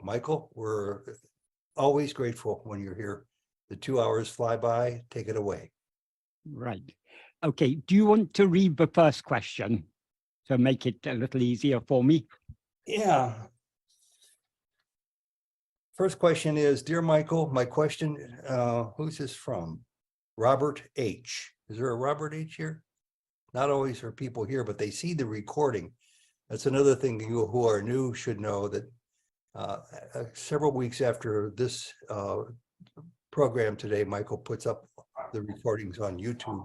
Michael, we're always grateful when you're here. The 2 hours fly by. Take it away. Right. Okay. Do you want to read the first question to make it a little easier for me? Yeah. First question is, Dear Michael, my question, who's this from? Robert H. Is there a Robert H here? Not always are people here, but they see the recording. That's another thing you who are new should know, that several weeks after this program today, Michael puts up the recordings on YouTube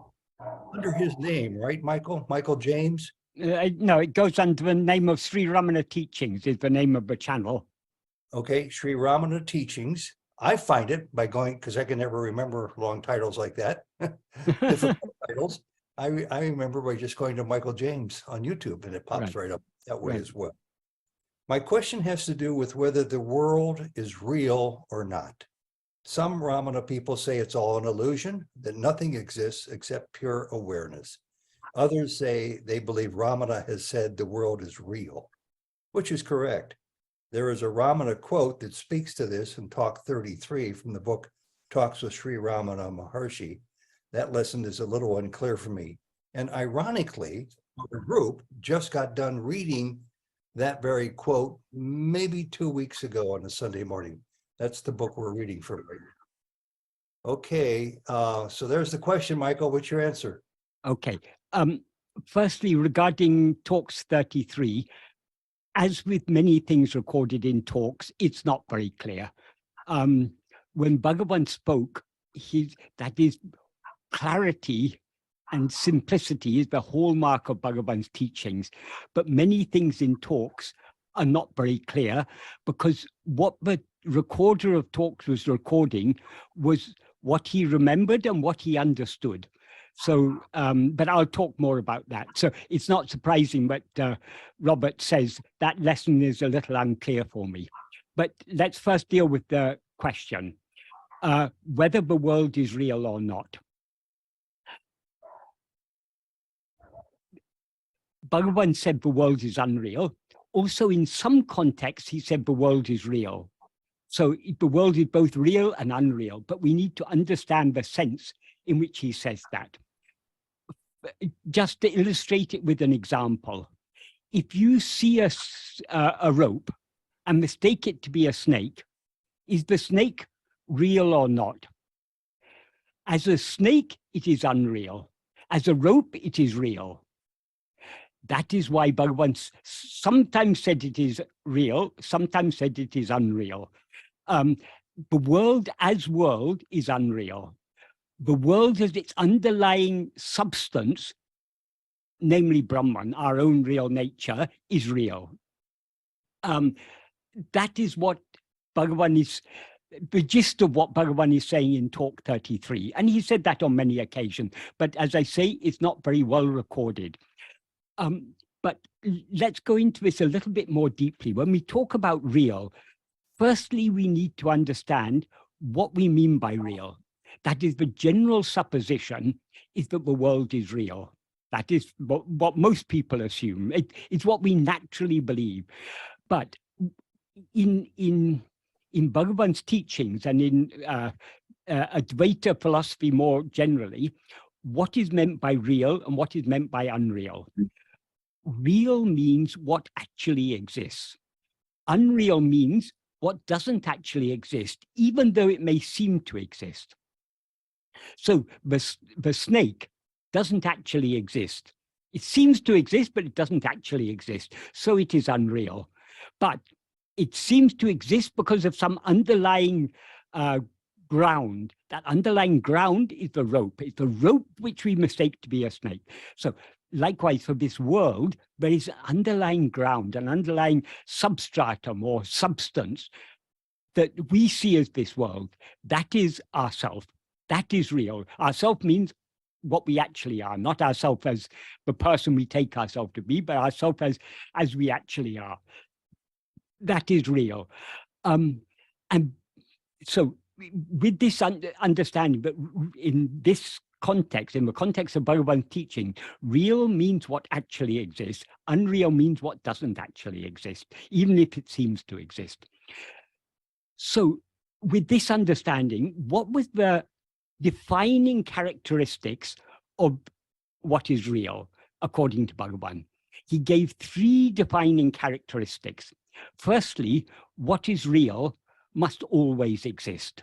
under his name, right, Michael? Michael James? No, it goes under the name of Sri Ramana Teachings is the name of the channel. Okay, Sri Ramana Teachings. I find it by going, because I can never remember long titles like that, difficult titles. I remember by just going to Michael James on YouTube, and it pops right up that way as well. My question has to do with whether the world is real or not. Some Ramana people say it's all an illusion, that nothing exists except pure awareness. Others say they believe Ramana has said the world is real, which is correct. There is a Ramana quote that speaks to this in Talk 33 from the book Talks with Sri Ramana Maharshi. That lesson is a little unclear for me. And ironically, our group just got done reading that very quote maybe 2 weeks ago on a Sunday morning. That's the book we're reading from right now. Okay, so there's the question, Michael. What's your answer? Okay. Firstly, regarding Talks 33, as with many things recorded in talks, it's not very clear. When Bhagavan spoke, that is, clarity and simplicity is the hallmark of Bhagavan's teachings. But many things in talks are not very clear, because what the recorder of talks was recording was what he remembered and what he understood. So, but I'll talk more about that. So it's not surprising that Robert says that lesson is a little unclear for me. But let's first deal with the question, whether the world is real or not. Bhagavan said the world is unreal. Also, in some contexts, he said the world is real. So the world is both real and unreal, but we need to understand the sense in which he says that. Just to illustrate it with an example, if you see a rope and mistake it to be a snake, is the snake real or not? As a snake, it is unreal. As a rope, it is real. That is why Bhagavan sometimes said it is real, sometimes said it is unreal. The world as world is unreal. The world as its underlying substance, namely Brahman, our own real nature, is real. That is what Bhagavan is, the gist of what Bhagavan is saying in Talk 33. And he said that on many occasions. But as I say, it's not very well recorded. But let's go into this a little bit more deeply. When we talk about real, firstly, we need to understand what we mean by real. That is, the general supposition is that the world is real. That is what most people assume. It's what we naturally believe. But in Bhagavan's teachings and in Advaita philosophy more generally, what is meant by real and what is meant by unreal? Real means what actually exists. Unreal means what doesn't actually exist, even though it may seem to exist. So the snake doesn't actually exist. It seems to exist, but it doesn't actually exist. So it is unreal. But it seems to exist because of some underlying ground. That underlying ground is the rope. It's the rope which we mistake to be a snake. So likewise, for this world, there is an underlying ground, an underlying substratum or substance that we see as this world. That is ourself. That is real. Ourself means what we actually are, not ourself as the person we take ourselves to be, but ourself as we actually are. That is real. And so with this understanding, but in this context, in the context of Bhagavan's teaching, real means what actually exists. Unreal means what doesn't actually exist, even if it seems to exist. So with this understanding, what was the defining characteristics of what is real, according to Bhagavan? He gave 3 defining characteristics. Firstly, what is real must always exist.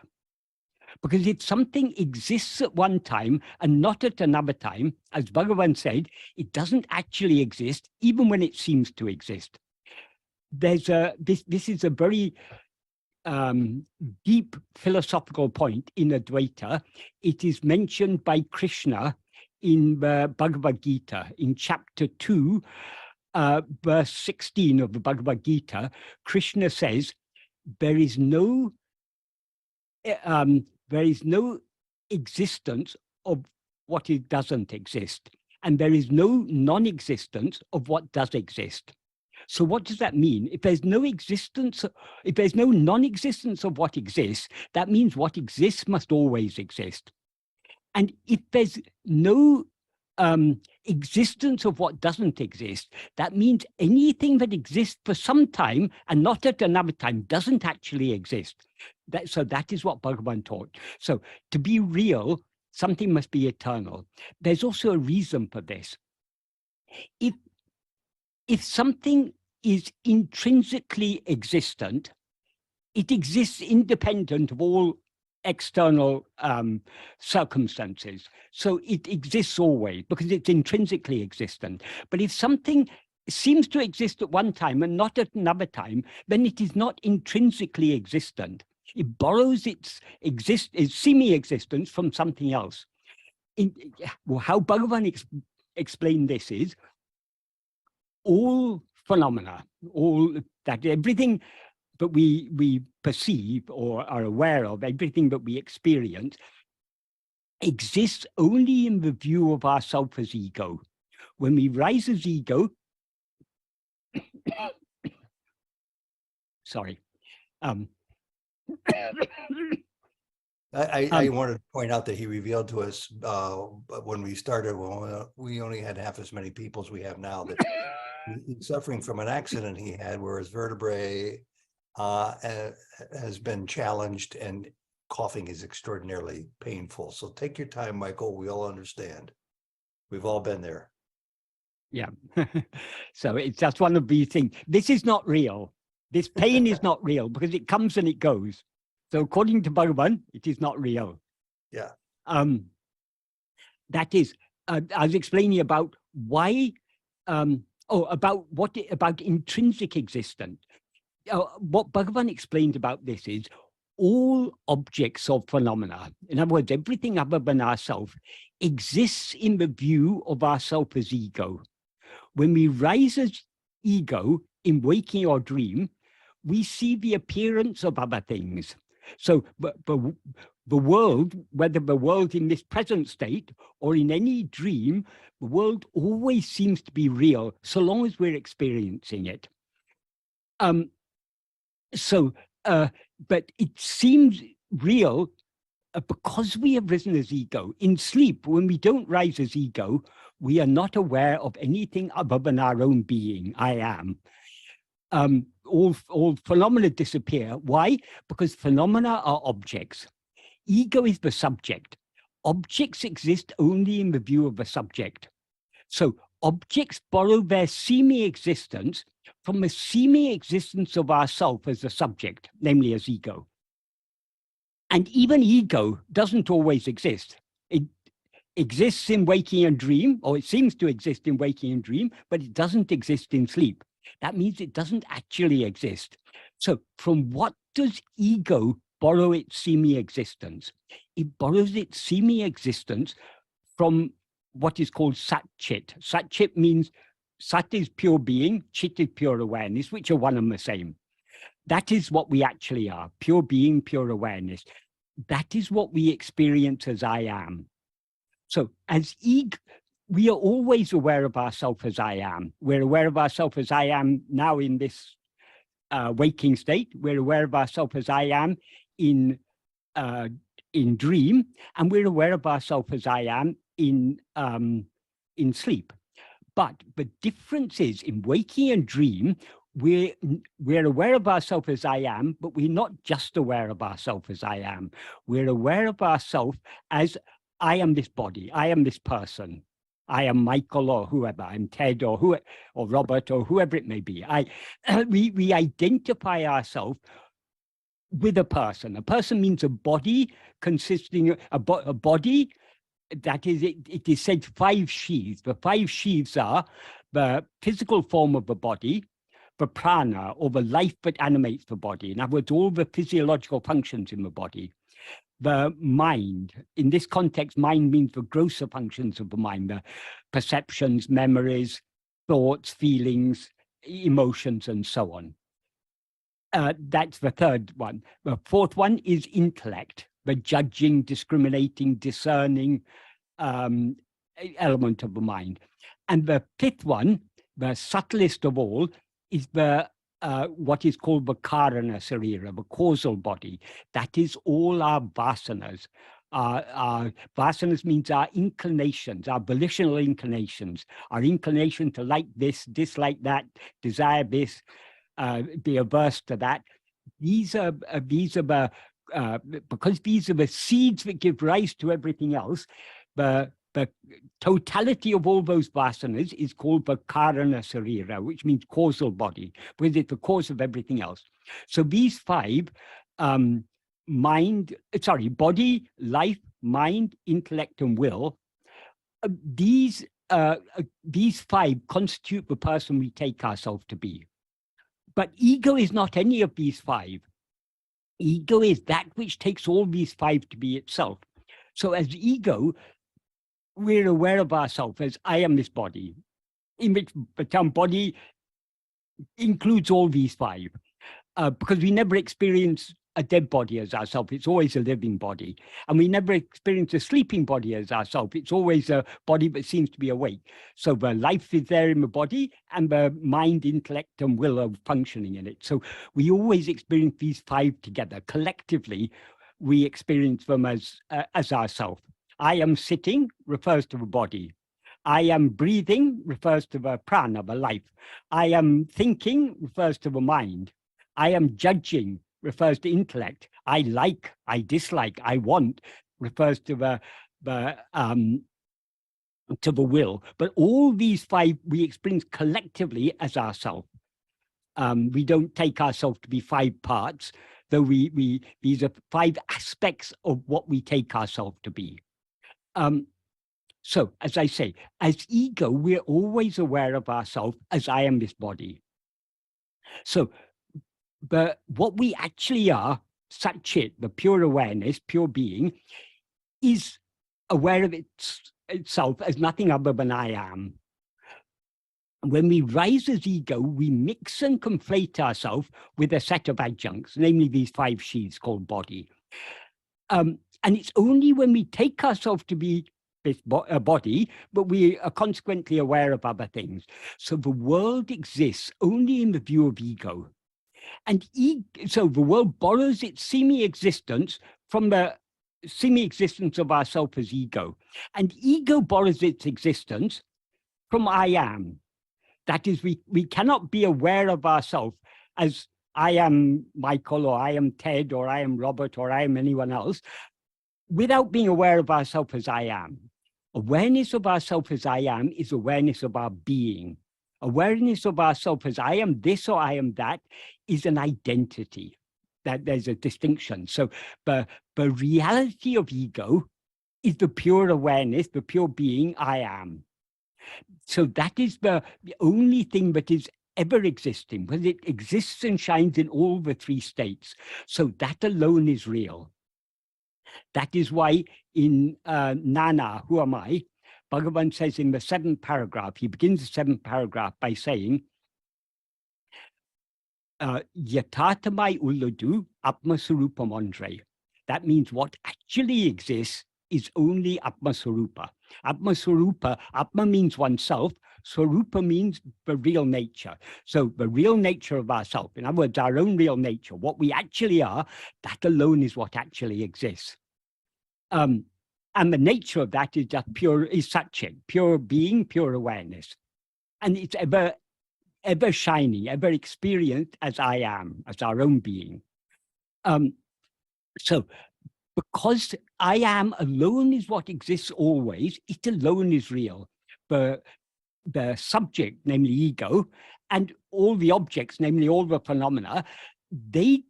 Because if something exists at one time and not at another time, as Bhagavan said, it doesn't actually exist, even when it seems to exist. This is a very deep philosophical point in Advaita. It is mentioned by Krishna in the Bhagavad Gita, in chapter 2, verse 16 of the Bhagavad Gita. Krishna says, there is no existence of what it doesn't exist, and there is no non-existence of what does exist. So what does that mean? If there's no existence, if there's no non-existence of what exists, that means what exists must always exist. And if there's no existence of what doesn't exist, that means anything that exists for some time and not at another time doesn't actually exist. So that is what Bhagavan taught. So to be real, something must be eternal. There's also a reason for this. If something is intrinsically existent, it exists independent of all external circumstances. So it exists always because it's intrinsically existent. But if something seems to exist at one time and not at another time, then it is not intrinsically existent. It borrows its semi-existence from something else. How Bhagavan explained this is, all phenomena, everything that we perceive or are aware of, everything that we experience, exists only in the view of ourself as ego. When we rise as ego, sorry. I wanted to point out that he revealed to us when we started, we only had half as many people as we have now, that he's suffering from an accident he had where his vertebrae has been challenged and coughing is extraordinarily painful. So take your time, Michael. We all understand. We've all been there. Yeah. So that's one of these things. This is not real. This pain is not real because it comes and it goes. So according to Bhagavan, it is not real. Yeah. That is, I was explaining about why, about intrinsic existence. What Bhagavan explained about this is all objects of phenomena, in other words, everything other than ourself, exists in the view of ourself as ego. When we rise as ego in waking or dream, we see the appearance of other things. So the world, whether the world in this present state or in any dream, the world always seems to be real so long as we're experiencing it. But it seems real because we have risen as ego. In sleep, when we don't rise as ego, we are not aware of anything other than our own being, I am. All phenomena disappear. Why? Because phenomena are objects. Ego is the subject. Objects exist only in the view of the subject. So objects borrow their semi-existence from the semi-existence of ourself as the subject, namely as ego. And even ego doesn't always exist. It exists in waking and dream, or it seems to exist in waking and dream, but it doesn't exist in sleep. That means it doesn't actually exist. So from what does ego borrow its semi-existence? It borrows its semi-existence from what is called sat-chit. Sat-chit means sat is pure being, chit is pure awareness, which are one and the same. That is what we actually are, pure being, pure awareness. That is what we experience as I am. So as ego, we are always aware of ourselves as I am. We're aware of ourselves as I am now in this waking state. We're aware of ourselves as I am in dream, and we're aware of ourselves as I am in sleep. But the difference is in waking and dream, we're aware of ourselves as I am, but we're not just aware of ourselves as I am. We're aware of ourselves as I am this body, I am this person, I am Michael or whoever, I'm Ted or Robert or whoever it may be. We identify ourselves with a person. A person means a body consisting of a body. That is, it is said 5 sheaths. The 5 sheaths are the physical form of the body, the prana, or the life that animates the body. In other words, all the physiological functions in the body. The mind, in this context, mind means the grosser functions of the mind, the perceptions, memories, thoughts, feelings, emotions, and so on. That's the third one. The fourth one is intellect, the judging, discriminating, discerning element of the mind. And the fifth one, the subtlest of all, is the what is called the karana sarira, the causal body. That is all our vasanas. Our vasanas means our inclinations, our volitional inclinations, our inclination to like this, dislike that, desire this, be averse to that. These are the because these are the seeds that give rise to everything else. The totality of all those vasanas is called the karana sarira, which means causal body, because it's the cause of everything else. So these 5, body, life, mind, intellect, and will, these 5 constitute the person we take ourselves to be. But ego is not any of these 5. Ego is that which takes all these 5 to be itself. So as ego, we're aware of ourselves as I am this body, in which the term body includes all these 5, because we never experience a dead body as ourselves. It's always a living body. And we never experience a sleeping body as ourselves. It's always a body that seems to be awake. So the life is there in the body, and the mind, intellect, and will are functioning in it. So we always experience these 5 together. Collectively, we experience them as ourself. I am sitting refers to the body. I am breathing refers to the prana, the life. I am thinking refers to the mind. I am judging refers to intellect. I like, I dislike, I want refers to the will. But all these 5 we experience collectively as ourself. We don't take ourselves to be 5 parts, though these are 5 aspects of what we take ourselves to be. So, as I say, as ego, we're always aware of ourselves as I am this body. So, but what we actually are, Satchit, the pure awareness, pure being, is aware of itself as nothing other than I am. When we rise as ego, we mix and conflate ourselves with a set of adjuncts, namely these 5 sheaths called body. And it's only when we take ourselves to be this body, but we are consequently aware of other things. So the world exists only in the view of ego. And so the world borrows its semi-existence from the semi-existence of ourself as ego. And ego borrows its existence from I am. That is, we cannot be aware of ourselves as I am Michael, or I am Ted, or I am Robert, or I am anyone else, without being aware of ourselves as I am. Awareness of ourselves as I am is awareness of our being. Awareness of ourselves as I am this or I am that is an identity. That there's a distinction. So the reality of ego is the pure awareness, the pure being I am. So that is the only thing that is ever existing, because it exists and shines in all the 3 states. So that alone is real. That is why in Nana, who am I? Bhagavan says in the 7th paragraph, he begins the 7th paragraph by saying, Yatatamai Uludu Atma-surupam Andre. That means what actually exists is only Atma-surupa. Atma-surupa, Atma means oneself, Swarupa means the real nature. So the real nature of ourself, in other words, our own real nature, what we actually are, that alone is what actually exists. And the nature of that is just pure, is Satchit, pure being, pure awareness. And it's ever ever shining, ever experienced as I am, as our own being. So because I am alone is what exists always, it alone is real. The subject, namely ego, and all the objects, namely all the phenomena, the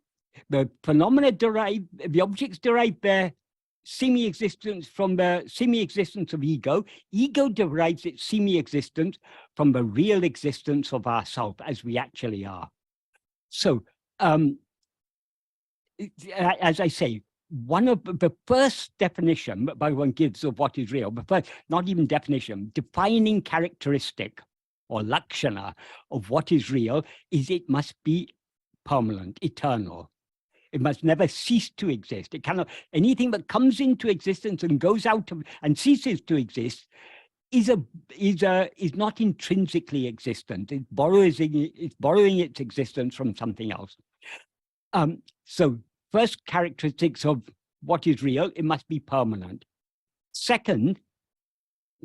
objects derive their semi-existence from the semi-existence of ego. Ego derives its semi-existence from the real existence of ourself as we actually are. So, as I say, one of the first definition that Bhagavan gives of what is real, but first, not even definition, defining characteristic or lakshana of what is real is it must be permanent, eternal. It must never cease to exist. It cannot, anything that comes into existence and goes out of and ceases to exist is not intrinsically existent. It's borrowing its existence from something else. So first characteristics of what is real, it must be permanent. Second,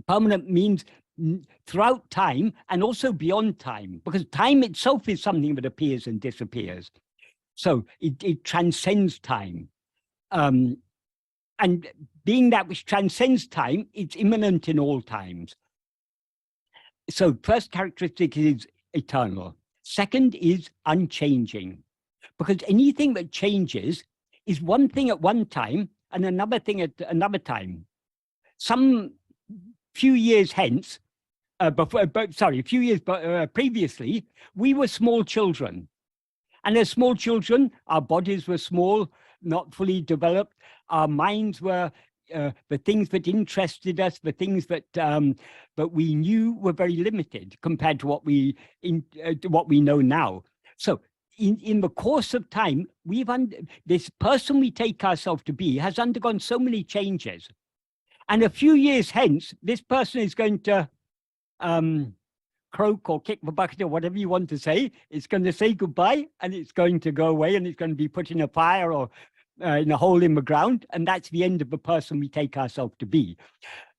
permanent means throughout time and also beyond time, because time itself is something that appears and disappears. So it transcends time. And being that which transcends time, it's immanent in all times. So first characteristic is eternal. Second is unchanging, because anything that changes is one thing at one time and another thing at another time. Some few years hence, previously, we were small children. And as small children, our bodies were small, not fully developed. Our minds were, the things that interested us, the things that we knew were very limited compared to what we know now. So in the course of time, this person we take ourselves to be has undergone so many changes. And a few years hence, this person is going to croak or kick the bucket or whatever you want to say. It's going to say goodbye and it's going to go away and it's going to be put in a fire or in a hole in the ground. And that's the end of the person we take ourselves to be.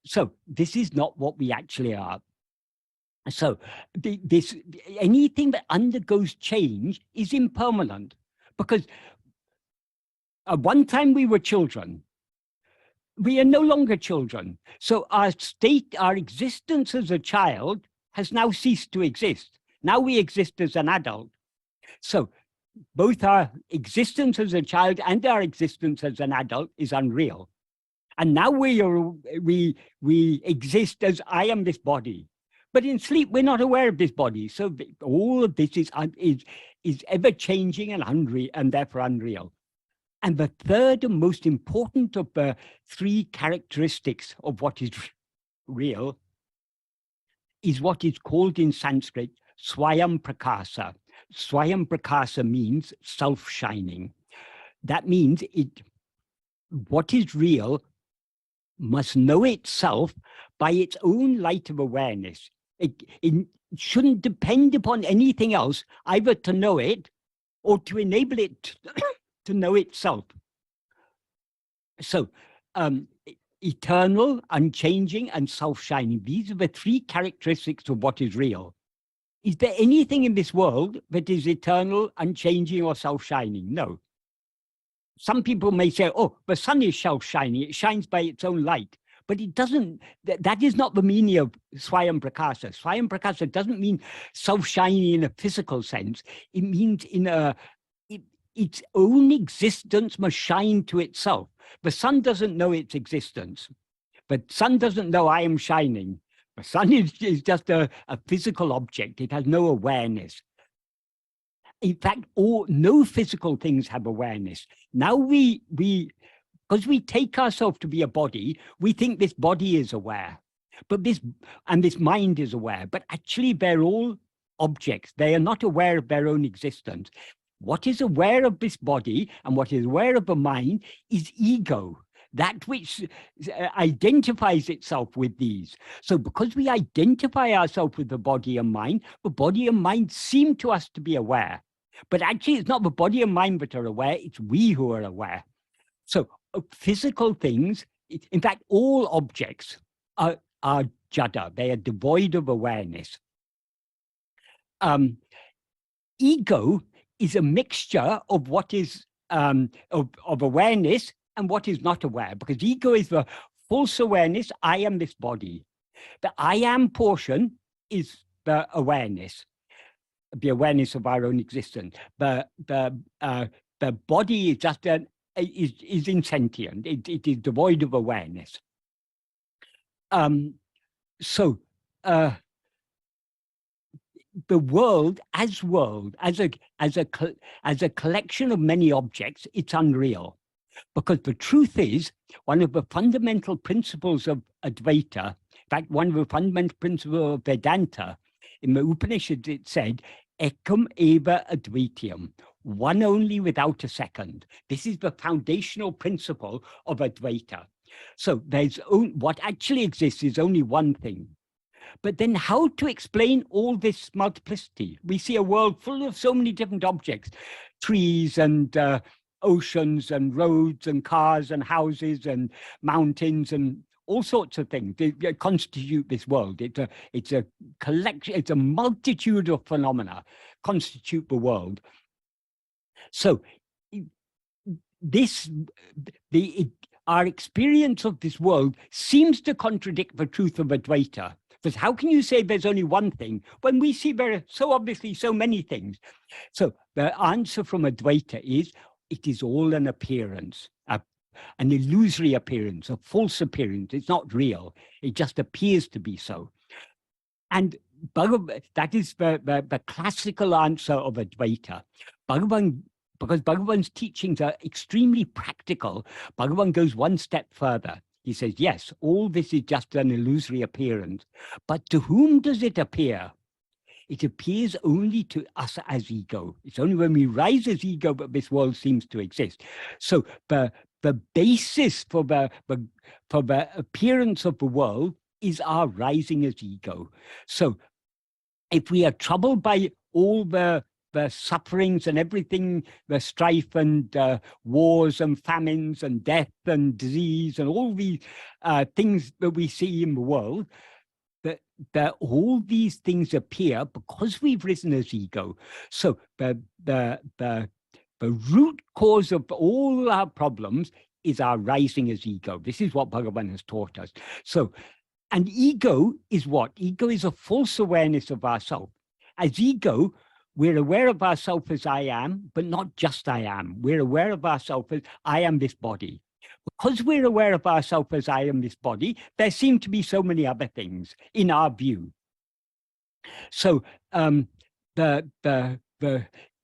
So this is not what we actually are. So anything that undergoes change is impermanent, because at one time we were children. We are no longer children. So our existence as a child has now ceased to exist. Now we exist as an adult. So both our existence as a child and our existence as an adult is unreal. And now we exist as I am this body. But in sleep, we're not aware of this body. So all of this is ever changing and unreal, and therefore unreal. And the third and most important of the three characteristics of what is real is what is called in Sanskrit Swayam Prakasa. Swayam Prakasa means self-shining. That means what is real must know itself by its own light of awareness. It shouldn't depend upon anything else, either to know it or to enable it to know itself. So, eternal, unchanging, and self-shining. These are the three characteristics of what is real. Is there anything in this world that is eternal, unchanging, or self-shining? No. Some people may say, oh, the sun is self-shining. It shines by its own light. But it doesn't, that is not the meaning of Swayam Prakasa. Swayam Prakasa doesn't mean self-shining in a physical sense. It means its own existence must shine to itself. The sun doesn't know its existence. The sun doesn't know I am shining. The sun is just a physical object. It has no awareness. In fact, no physical things have awareness. Now because we take ourselves to be a body, we think this body is aware, but this mind is aware, but actually they're all objects. They are not aware of their own existence. What is aware of this body and what is aware of the mind is ego, that which identifies itself with these. So because we identify ourselves with the body and mind seem to us to be aware. But actually, it's not the body and mind that are aware, it's we who are aware. So physical things, in fact, all objects are jada, they are devoid of awareness. ego is a mixture of what is of awareness and what is not aware, because ego is the false awareness. I am this body. The I am portion is the awareness of our own existence. The body is just is insentient. It is devoid of awareness. So the world as a collection of many objects, it's unreal. Because the truth is, one of the fundamental principles of Advaita, in fact, one of the fundamental principles of Vedanta, in the Upanishads, it said, ekam eva advaitiyam, one only without a second. This is the foundational principle of Advaita. So what actually exists is only one thing. But then how to explain all this multiplicity? We see a world full of so many different objects, trees and oceans and roads and cars and houses and mountains and all sorts of things. They constitute this world. It's a collection, it's a multitude of phenomena constitute the world. So our experience of this world seems to contradict the truth of Advaita. Because how can you say there's only one thing when we see there are so obviously so many things? So the answer from Advaita is, it is all an appearance, an illusory appearance, a false appearance. It's not real. It just appears to be so. And that is the classical answer of Advaita. Because Bhagavan's teachings are extremely practical, Bhagavan goes one step further. He says, yes, all this is just an illusory appearance. But to whom does it appear? It appears only to us as ego. It's only when we rise as ego that this world seems to exist. So the basis for the appearance of the world is our rising as ego. So if we are troubled by all the sufferings and everything, the strife and wars and famines and death and disease and all these things that we see in the world, that all these things appear because we've risen as ego. So the root cause of all our problems is our rising as ego. This is what Bhagavan has taught us. So, and ego is what? Ego is a false awareness of ourself. As ego, we're aware of ourselves as I am, but not just I am. We're aware of ourselves as I am this body. Because we're aware of ourselves as I am this body, there seem to be so many other things in our view. So the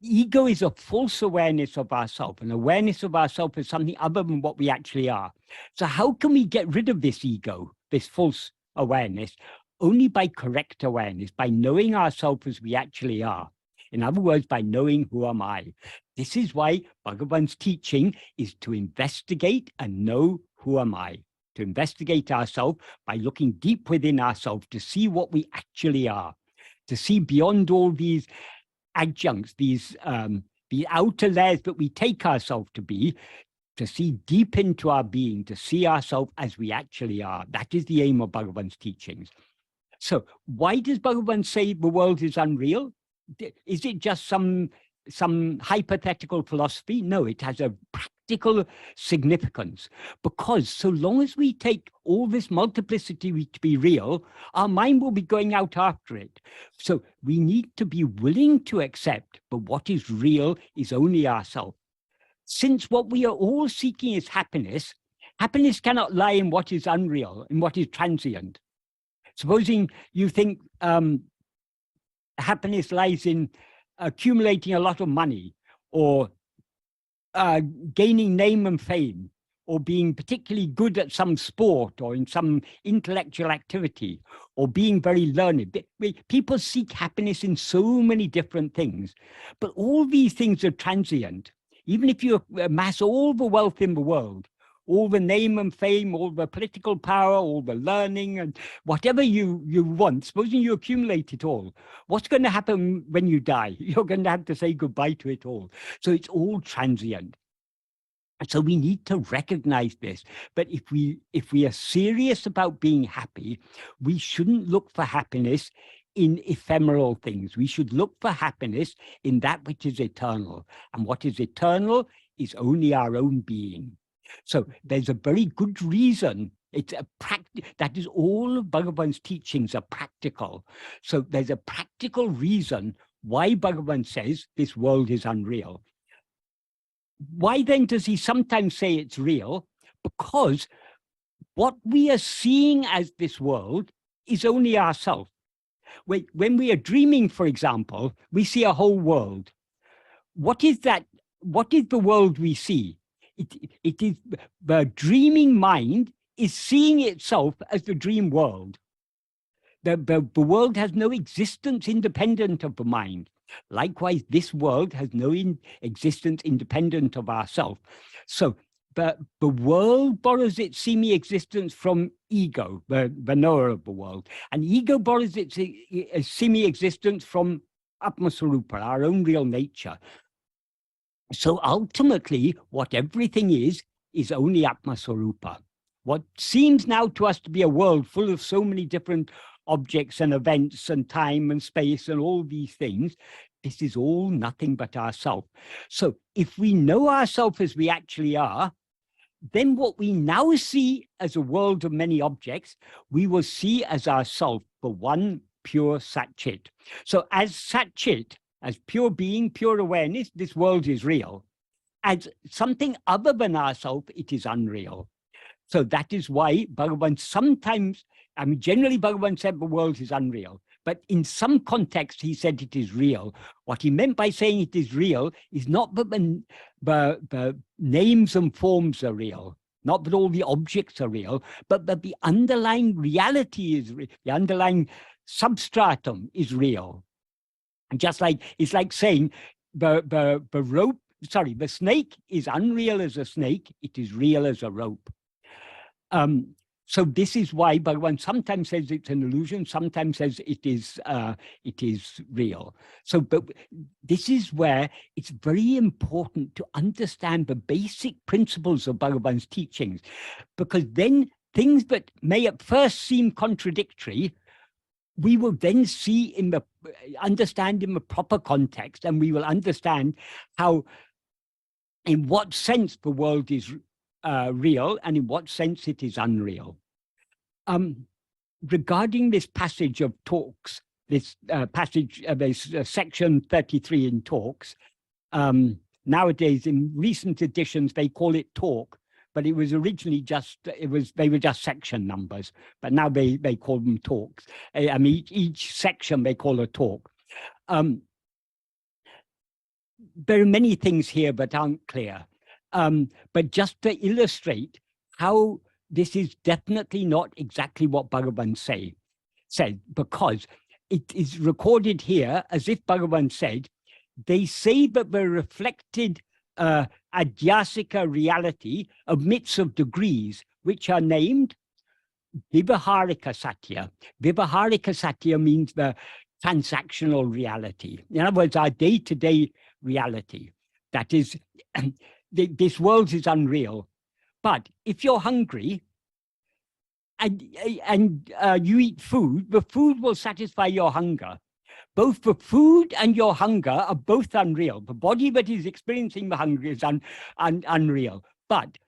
ego is a false awareness of ourselves, an awareness of ourselves as something other than what we actually are. So how can we get rid of this ego, this false awareness? Only by correct awareness, by knowing ourselves as we actually are. In other words, by knowing who am I. This is why Bhagavan's teaching is to investigate and know who am I. To investigate ourselves by looking deep within ourselves to see what we actually are. To see beyond all these adjuncts, these the outer layers that we take ourselves to be, to see deep into our being, to see ourselves as we actually are. That is the aim of Bhagavan's teachings. So why does Bhagavan say the world is unreal? Is it just some hypothetical philosophy? No, it has a practical significance, because so long as we take all this multiplicity to be real, our mind will be going out after it. So we need to be willing to accept, but what is real is only ourselves. Since what we are all seeking is happiness, happiness cannot lie in what is unreal, in what is transient. Supposing you think happiness lies in accumulating a lot of money, or gaining name and fame, or being particularly good at some sport or in some intellectual activity, or being very learned. People seek happiness in so many different things, but all these things are transient. Even if you amass all the wealth in the world, all the name and fame, all the political power, all the learning, and whatever you want, supposing you accumulate it all, what's going to happen when you die? You're going to have to say goodbye to it all. So it's all transient. So we need to recognize this. But if we are serious about being happy, we shouldn't look for happiness in ephemeral things. We should look for happiness in that which is eternal. And what is eternal is only our own being. So there's a very good reason. It's a that is all of Bhagavan's teachings are practical. So there's a practical reason why Bhagavan says this world is unreal. Why then does he sometimes say it's real? Because what we are seeing as this world is only ourself. When we are dreaming, for example, we see a whole world. What is that? What is the world we see? It is the dreaming mind is seeing itself as the dream world. The world has no existence independent of the mind. Likewise, this world has no existence independent of ourself. So the world borrows its semi-existence from ego, the knower of the world. And ego borrows its semi-existence from Atma-vichara, our own real nature. So ultimately, what everything is only Atma-vichara. What seems now to us to be a world full of so many different objects and events and time and space and all these things, this is all nothing but ourself. So if we know ourselves as we actually are, then what we now see as a world of many objects, we will see as ourself, the one pure Sat-Chit. So as Sat-Chit, as pure being, pure awareness, this world is real. As something other than ourself, it is unreal. So that is why Bhagavan sometimes, I mean, generally Bhagavan said the world is unreal, but in some context he said it is real. What he meant by saying it is real is not that the names and forms are real, not that all the objects are real, but that the underlying reality is real, the underlying substratum is real. And just like, it's like saying the rope, sorry, the snake is unreal as a snake, it is real as a rope. So this is why Bhagavan sometimes says it's an illusion, sometimes says it is real. So, but this is where it's very important to understand the basic principles of Bhagavan's teachings, because then things that may at first seem contradictory, we will then see understand in the proper context, and we will understand how, in what sense the world is real and in what sense it is unreal. Regarding this passage of talks, this passage, this section 33 in talks, nowadays in recent editions they call it talk, but it was originally just, they were just section numbers, but now they call them talks. I mean, each section they call a talk. There are many things here that aren't clear. But just to illustrate how this is definitely not exactly what Bhagavan said, because it is recorded here as if Bhagavan said, they say that the reflected adhyasika reality admits of degrees, which are named Vivaharika Satya. Vivaharika Satya means the transactional reality. In other words, our day-to-day reality. That is, this world is unreal. But if you're hungry and you eat food, the food will satisfy your hunger. Both the food and your hunger are both unreal. The body that is experiencing the hunger is unreal, but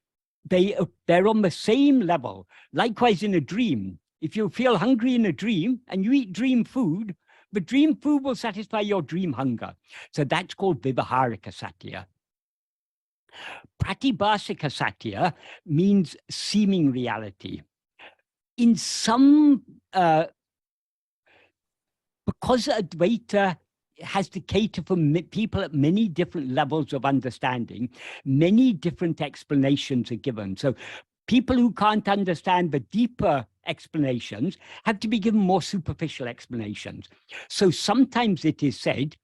they're on the same level. Likewise, in a dream, if you feel hungry in a dream and you eat dream food, the dream food will satisfy your dream hunger. So that's called Vivaharika Satya. Pratibhasika Satya means seeming reality. In some, because Advaita has to cater for people at many different levels of understanding, many different explanations are given. So people who can't understand the deeper explanations have to be given more superficial explanations. So sometimes it is said,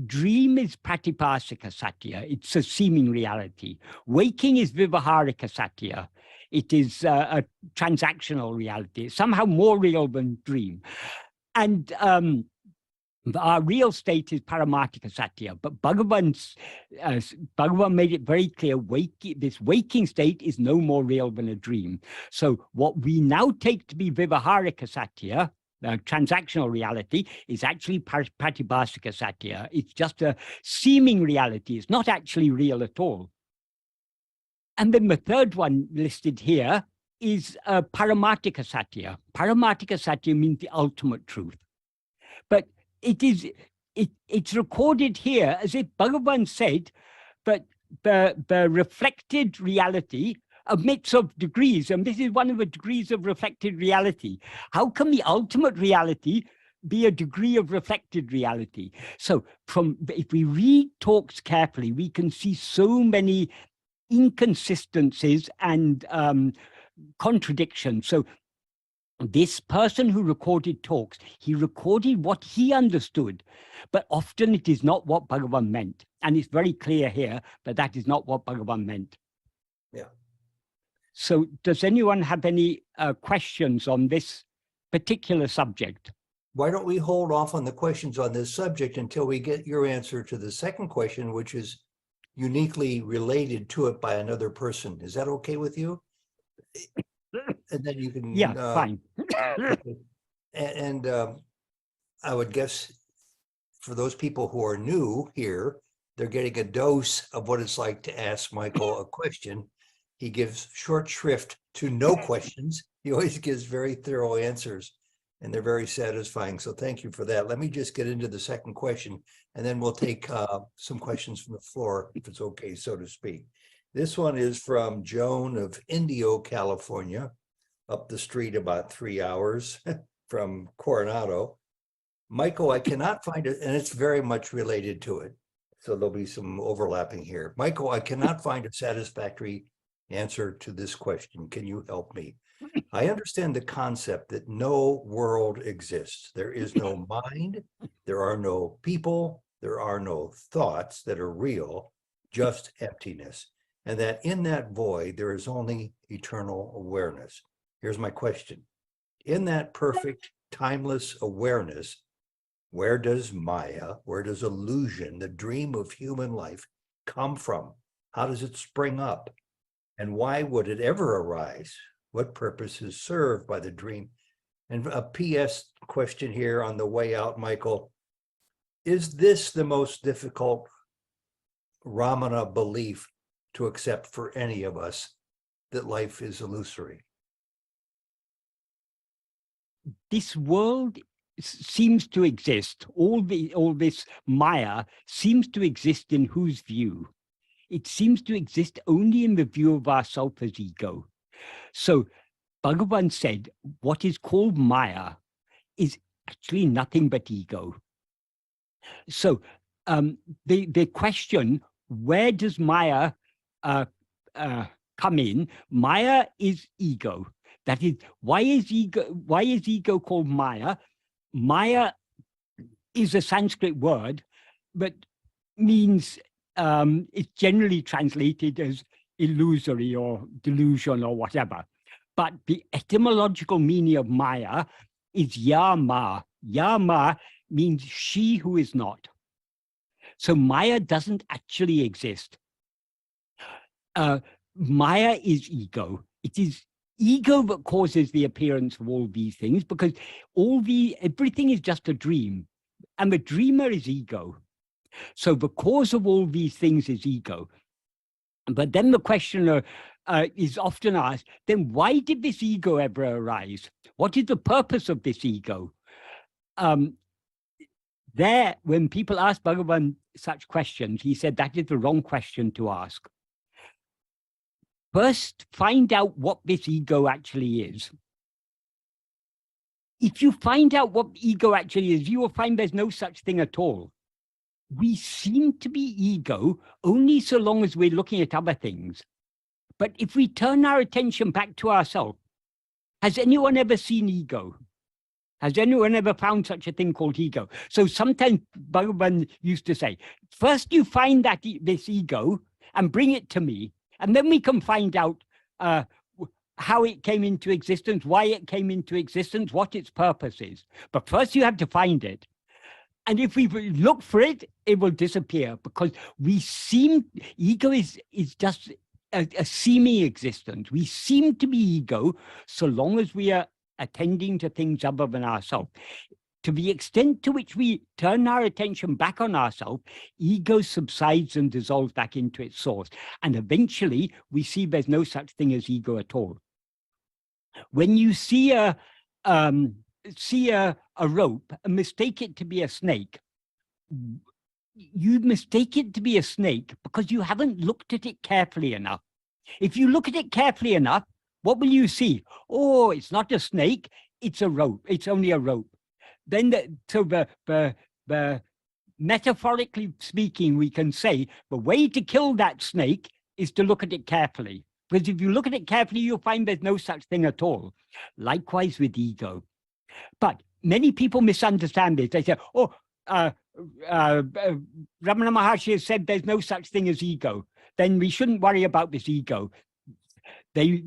dream is pratibhasika satya, it's a seeming reality. Waking is vivaharika satya, it is a transactional reality, it's somehow more real than dream. And our real state is paramarthika satya, but Bhagavan made it very clear, this waking state is no more real than a dream. So what we now take to be vivaharika satya transactional reality is actually pratibhasika satya. It's just a seeming reality. It's not actually real at all. And then the third one listed here is paramartika satya. Paramartika satya means the ultimate truth. But it's recorded here as if Bhagavan said that the reflected reality admits of degrees, and this is one of the degrees of reflected reality. How can the ultimate reality be a degree of reflected reality? So if we read talks carefully, we can see so many inconsistencies and contradictions. So this person who recorded talks, he recorded what he understood, but often it is not what Bhagavan meant. And it's very clear here that that is not what Bhagavan meant. Yeah. So does anyone have any questions on this particular subject? Why don't we hold off on the questions on this subject until we get your answer to the second question, which is uniquely related to it by another person? Is that okay with you? And then you can... Yeah, fine. And I would guess for those people who are new here, they're getting a dose of what it's like to ask Michael a question. He gives short shrift to no questions. He always gives very thorough answers, and they're very satisfying. So thank you for that. Let me just get into the second question, and then we'll take some questions from the floor, if it's okay, so to speak. This one is from Joan of Indio, California, up the street about 3 hours from Coronado. Michael, I cannot find it, and it's very much related to it. So there'll be some overlapping here. Michael, I cannot find a satisfactory answer to this question. Can you help me? I understand the concept that no world exists. There is no mind, there are no people, there are no thoughts that are real, just emptiness. And that in that void, there is only eternal awareness. Here's my question. In that perfect, timeless awareness, where does Maya, where does illusion, the dream of human life, come from? How does it spring up? And why would it ever arise? What purpose is served by the dream? And a PS question here on the way out, Michael. Is this the most difficult Ramana belief to accept for any of us, that life is illusory? This world seems to exist. All this Maya seems to exist in whose view? It seems to exist only in the view of ourself as ego. So Bhagavan said, what is called Maya is actually nothing but ego. So the question, where does Maya come in? Maya is ego. That is, why is ego called Maya? Maya is a Sanskrit word, but means it's generally translated as illusory or delusion or whatever. But the etymological meaning of Maya is Yama. Yama means she who is not. So Maya doesn't actually exist. Maya is ego. It is ego that causes the appearance of all these things, because everything is just a dream, and the dreamer is ego. So the cause of all these things is ego. But then the questioner is often asked, then why did this ego ever arise? What is the purpose of this ego? When people ask Bhagavan such questions, he said that is the wrong question to ask. First, find out what this ego actually is. If you find out what ego actually is, you will find there's no such thing at all. We seem to be ego only so long as we're looking at other things. But if we turn our attention back to ourselves, has anyone ever seen ego? Has anyone ever found such a thing called ego? So sometimes Bhagavan used to say, first you find this ego and bring it to me, and then we can find out how it came into existence, why it came into existence, what its purpose is. But first you have to find it. And if we look for it, it will disappear, because ego is just a seeming existence. We seem to be ego so long as we are attending to things other than ourselves. To the extent to which we turn our attention back on ourselves, ego subsides and dissolves back into its source. And eventually we see there's no such thing as ego at all. When you see a rope and mistake it to be a snake, you mistake it to be a snake because you haven't looked at it carefully enough. If you look at it carefully enough, what will you see? Oh, it's not a snake, it's a rope. It's only a rope. Then the metaphorically speaking, we can say the way to kill that snake is to look at it carefully. Because if you look at it carefully, you'll find there's no such thing at all. Likewise with ego. But many people misunderstand this. They say, oh, Ramana Maharshi has said there's no such thing as ego. Then we shouldn't worry about this ego. They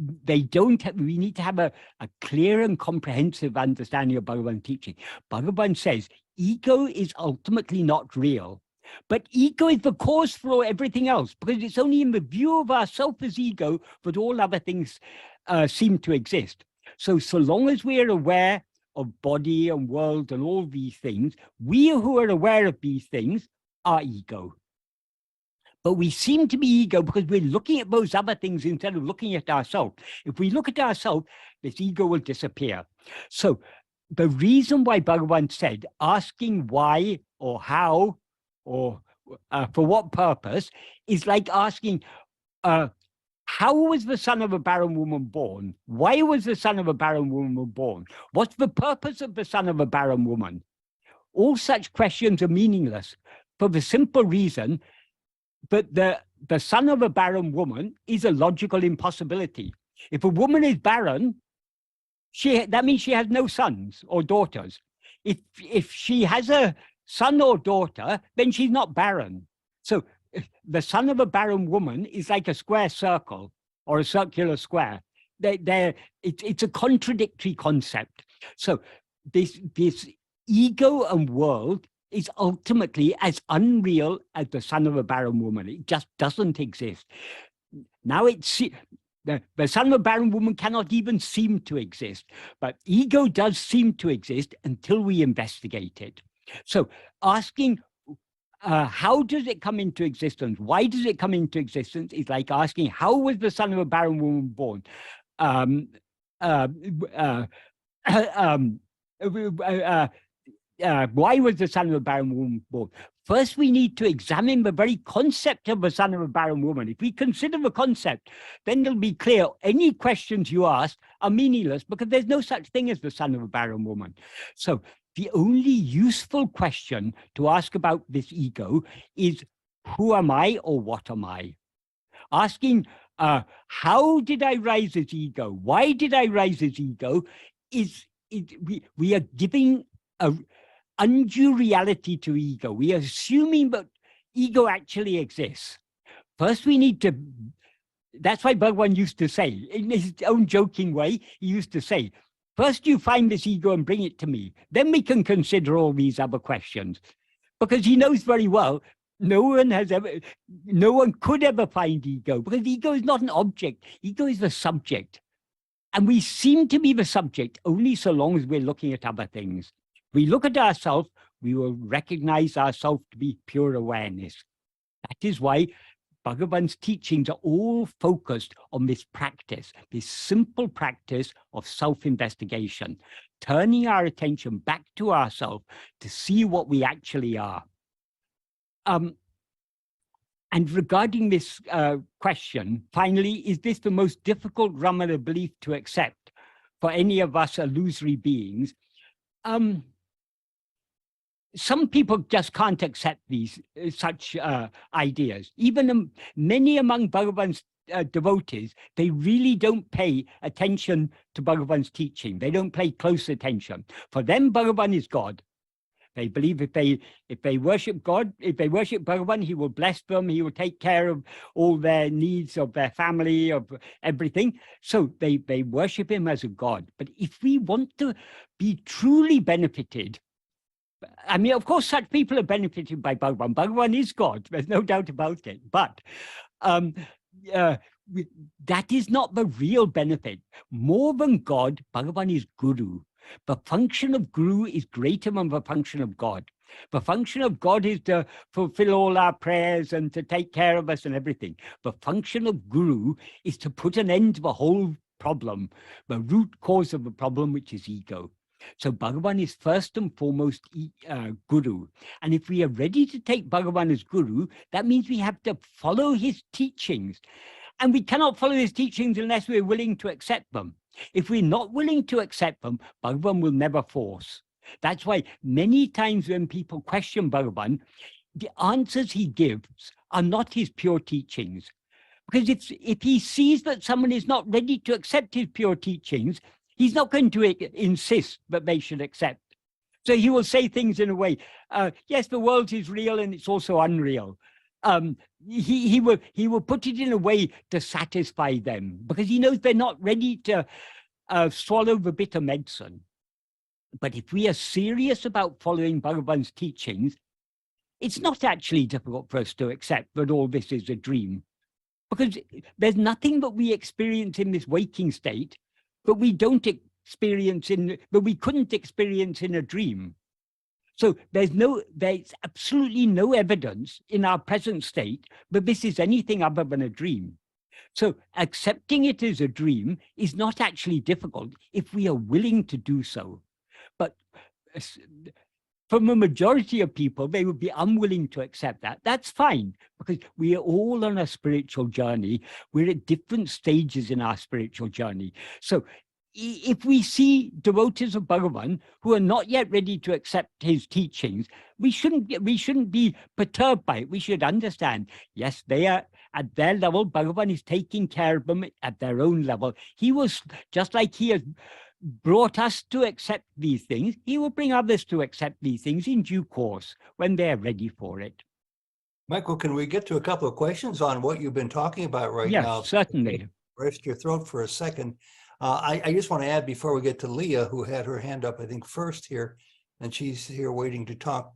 don't have, we need to have a clear and comprehensive understanding of Bhagavan teaching. Bhagavan says ego is ultimately not real, but ego is the cause for everything else, because it's only in the view of ourself as ego that all other things seem to exist. So long as we are aware of body and world and all these things, we who are aware of these things are ego. But we seem to be ego because we're looking at those other things instead of looking at ourselves. If we look at ourselves, this ego will disappear. So the reason why Bhagavan said asking why or how or for what purpose is like asking, how was the son of a barren woman born? Why was the son of a barren woman born? What's the purpose of the son of a barren woman? All such questions are meaningless for the simple reason that the son of a barren woman is a logical impossibility. If a woman is barren, that means she has no sons or daughters. If she has a son or daughter, then she's not barren. So the son of a barren woman is like a square circle or a circular square. It's a contradictory concept. So this ego and world is ultimately as unreal as the son of a barren woman. It just doesn't exist. Now the son of a barren woman cannot even seem to exist, but ego does seem to exist until we investigate it. So asking, how does it come into existence? Why does it come into existence? Is like asking, how was the son of a barren woman born? Why was the son of a barren woman born? First, we need to examine the very concept of the son of a barren woman. If we consider the concept, then it'll be clear any questions you ask are meaningless because there's no such thing as the son of a barren woman. So the only useful question to ask about this ego is, who am I or what am I? Asking, how did I rise as ego? Why did I rise as ego? We are giving a undue reality to ego. We are assuming that ego actually exists. First, we need to, that's why Bhagavan used to say, in his own joking way, he used to say, first you find this ego and bring it to me. Then we can consider all these other questions. Because he knows very well, no one could ever find ego, because ego is not an object. Ego is the subject. And we seem to be the subject only so long as we're looking at other things. We look at ourselves, we will recognize ourselves to be pure awareness. That is why Bhagavan's teachings are all focused on this practice, this simple practice of self-investigation, turning our attention back to ourselves to see what we actually are. And regarding this question, finally, is this the most difficult Ramana belief to accept for any of us illusory beings? Some people just can't accept these such ideas. Even many among Bhagavan's devotees, they really don't pay attention to Bhagavan's teaching. They don't pay close attention. For them, Bhagavan is God. They believe if they worship God, if they worship Bhagavan, he will bless them. He will take care of all their needs, of their family, of everything. So they worship him as a God. But if we want to be truly benefited, I mean, of course, such people are benefited by Bhagavan. Bhagavan is God. There's no doubt about it. But that is not the real benefit. More than God, Bhagavan is Guru. The function of Guru is greater than the function of God. The function of God is to fulfill all our prayers and to take care of us and everything. The function of Guru is to put an end to the whole problem, the root cause of the problem, which is ego. So Bhagavan is first and foremost Guru. And if we are ready to take Bhagavan as Guru, that means we have to follow his teachings. And we cannot follow his teachings unless we're willing to accept them. If we're not willing to accept them, Bhagavan will never force. That's why many times when people question Bhagavan, the answers he gives are not his pure teachings. Because if he sees that someone is not ready to accept his pure teachings, he's not going to insist that they should accept. So he will say things in a way, yes, the world is real and it's also unreal. He will put it in a way to satisfy them because he knows they're not ready to swallow the bitter medicine. But if we are serious about following Bhagavan's teachings, it's not actually difficult for us to accept that all this is a dream. Because there's nothing that we experience in this waking state that we don't experience that we couldn't experience in a dream. So there's absolutely no evidence in our present state that this is anything other than a dream. So accepting it as a dream is not actually difficult if we are willing to do so. But from a majority of people, they would be unwilling to accept that. That's fine, because we are all on a spiritual journey. We're at different stages in our spiritual journey. So if we see devotees of Bhagavan who are not yet ready to accept his teachings, we shouldn't be perturbed by it. We should understand, yes, they are at their level. Bhagavan is taking care of them at their own level. He was, just like he has brought us to accept these things, he will bring others to accept these things in due course when they're ready for it. Michael, can we get to a couple of questions on what you've been talking about right now? Yes, certainly. Rest your throat for a second. I just want to add before we get to Leah, who had her hand up, I think, first here, and she's here waiting to talk.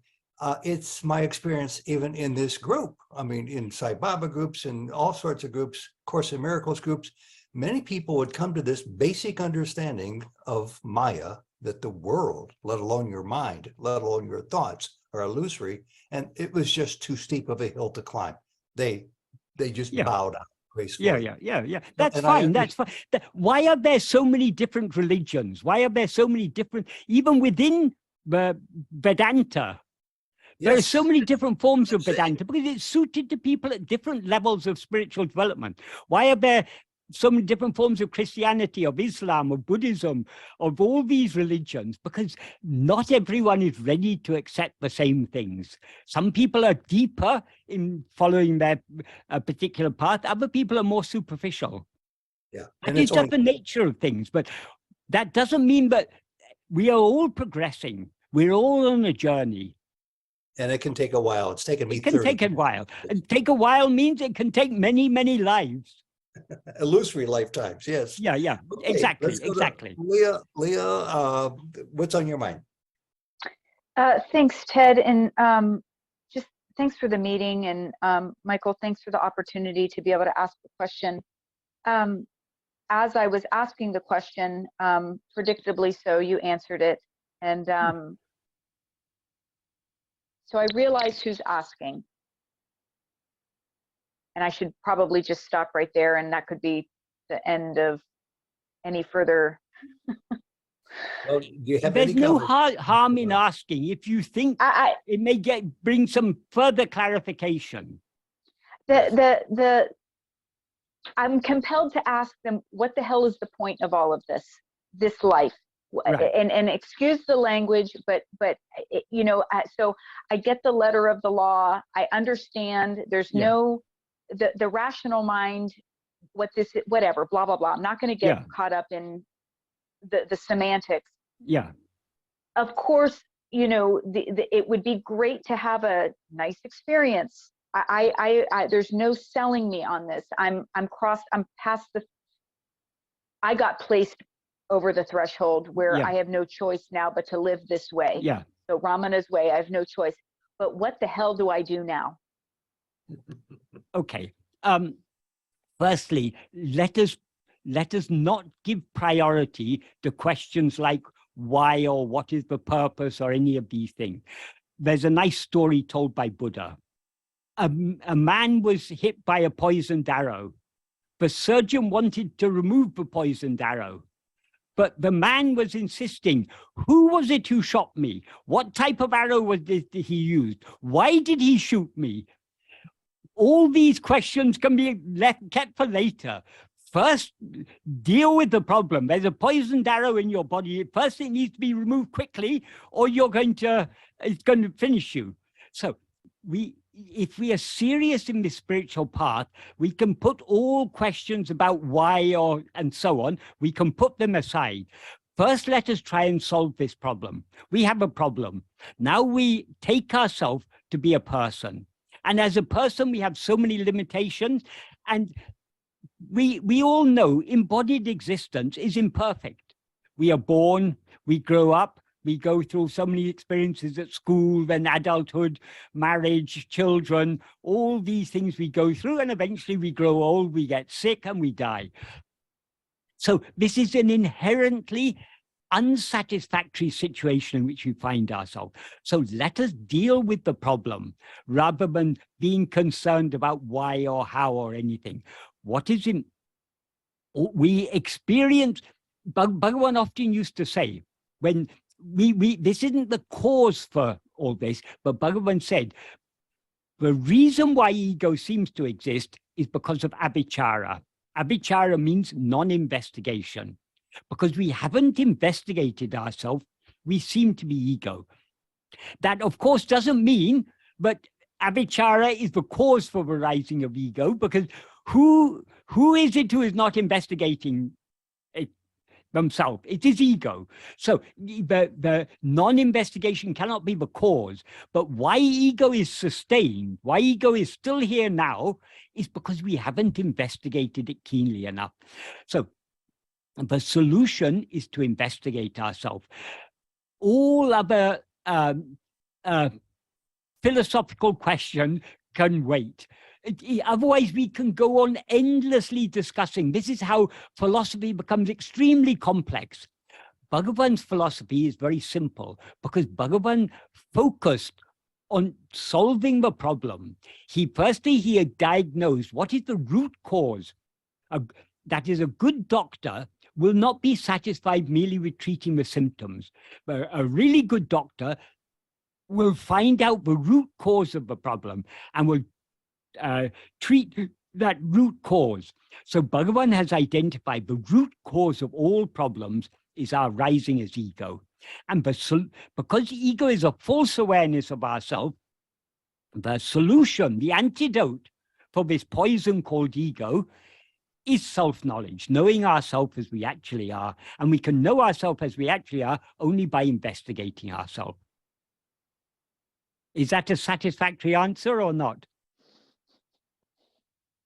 It's my experience even in this group. I mean, in Sai Baba groups and all sorts of groups, Course in Miracles groups, many people would come to this basic understanding of Maya, that the world, let alone your mind, let alone your thoughts, are illusory, and it was just too steep of a hill to climb. They just bowed out gracefully. Yeah. That's fine. That's fine. Why are there so many different religions? Why are there so many different, even within the Vedanta? There are so many different forms of Vedanta because it's suited to people at different levels of spiritual development. Why are there so many different forms of Christianity, of Islam, of Buddhism, of all these religions? Because not everyone is ready to accept the same things. Some people are deeper in following their particular path. Other people are more superficial. Yeah, and it's just the nature of things. But that doesn't mean that we are all progressing. We're all on a journey. And it can take a while. It's taken me 30 years. It can take a while. And take a while means it can take many, many lives. Illusory lifetimes, yes. Yeah, okay, exactly. Leah, what's on your mind? Thanks, Ted, and just thanks for the meeting, and Michael, thanks for the opportunity to be able to ask the question. As I was asking the question, predictably so, you answered it, and so I realized who's asking. And I should probably just stop right there, and that could be the end of any further. Well, do you have There's no harm in asking if you think it may bring some further clarification. I'm compelled to ask them, what the hell is the point of all of this life? Right. And excuse the language, but you know, so I get the letter of the law. I understand there's no. The rational mind, whatever, blah, blah, blah. I'm not going to get caught up in the semantics. Yeah. Of course, you know, it would be great to have a nice experience. There's no selling me on this. I'm past I got placed over the threshold where I have no choice now but to live this way. Yeah. So Ramana's way, I have no choice. But what the hell do I do now? Okay. Firstly, let us not give priority to questions like why or what is the purpose or any of these things. There's a nice story told by Buddha. A man was hit by a poisoned arrow. The surgeon wanted to remove the poisoned arrow, but the man was insisting, who was it who shot me? What type of arrow was it that he used? Why did he shoot me? All these questions can be kept for later. First, deal with the problem. There's a poisoned arrow in your body. First, it needs to be removed quickly, or it's going to finish you. So if we are serious in the spiritual path, we can put all questions about why and so on, we can put them aside. First, let us try and solve this problem. We have a problem. Now we take ourselves to be a person. And as a person, we have so many limitations. And we all know embodied existence is imperfect. We are born, we grow up, we go through so many experiences at school, then adulthood, marriage, children, all these things we go through, and eventually we grow old, we get sick, and we die. So this is an inherently unsatisfactory situation in which we find ourselves. So let us deal with the problem rather than being concerned about why or how or anything. What is in we experience, Bhagavan often used to say, when this isn't the cause for all this, but Bhagavan said, the reason why ego seems to exist is because of aviccara. Aviccara means non-investigation. Because we haven't investigated ourselves, we seem to be ego. That, of course, doesn't mean that aviccara is the cause for the rising of ego, because who is it who is not investigating it themselves? It is ego. So the non-investigation cannot be the cause. But why ego is sustained, why ego is still here now, is because we haven't investigated it keenly enough. So the solution is to investigate ourselves. All other philosophical questions can wait. Otherwise, we can go on endlessly discussing. This is how philosophy becomes extremely complex. Bhagavan's philosophy is very simple because Bhagavan focused on solving the problem. He had diagnosed what is the root cause. That is, a good doctor will not be satisfied merely with treating the symptoms. But a really good doctor will find out the root cause of the problem and will treat that root cause. So Bhagavan has identified the root cause of all problems is our rising as ego. And because ego is a false awareness of ourselves, the solution, the antidote for this poison called ego is self-knowledge, knowing ourselves as we actually are. And we can know ourselves as we actually are only by investigating ourselves. Is that a satisfactory answer or not?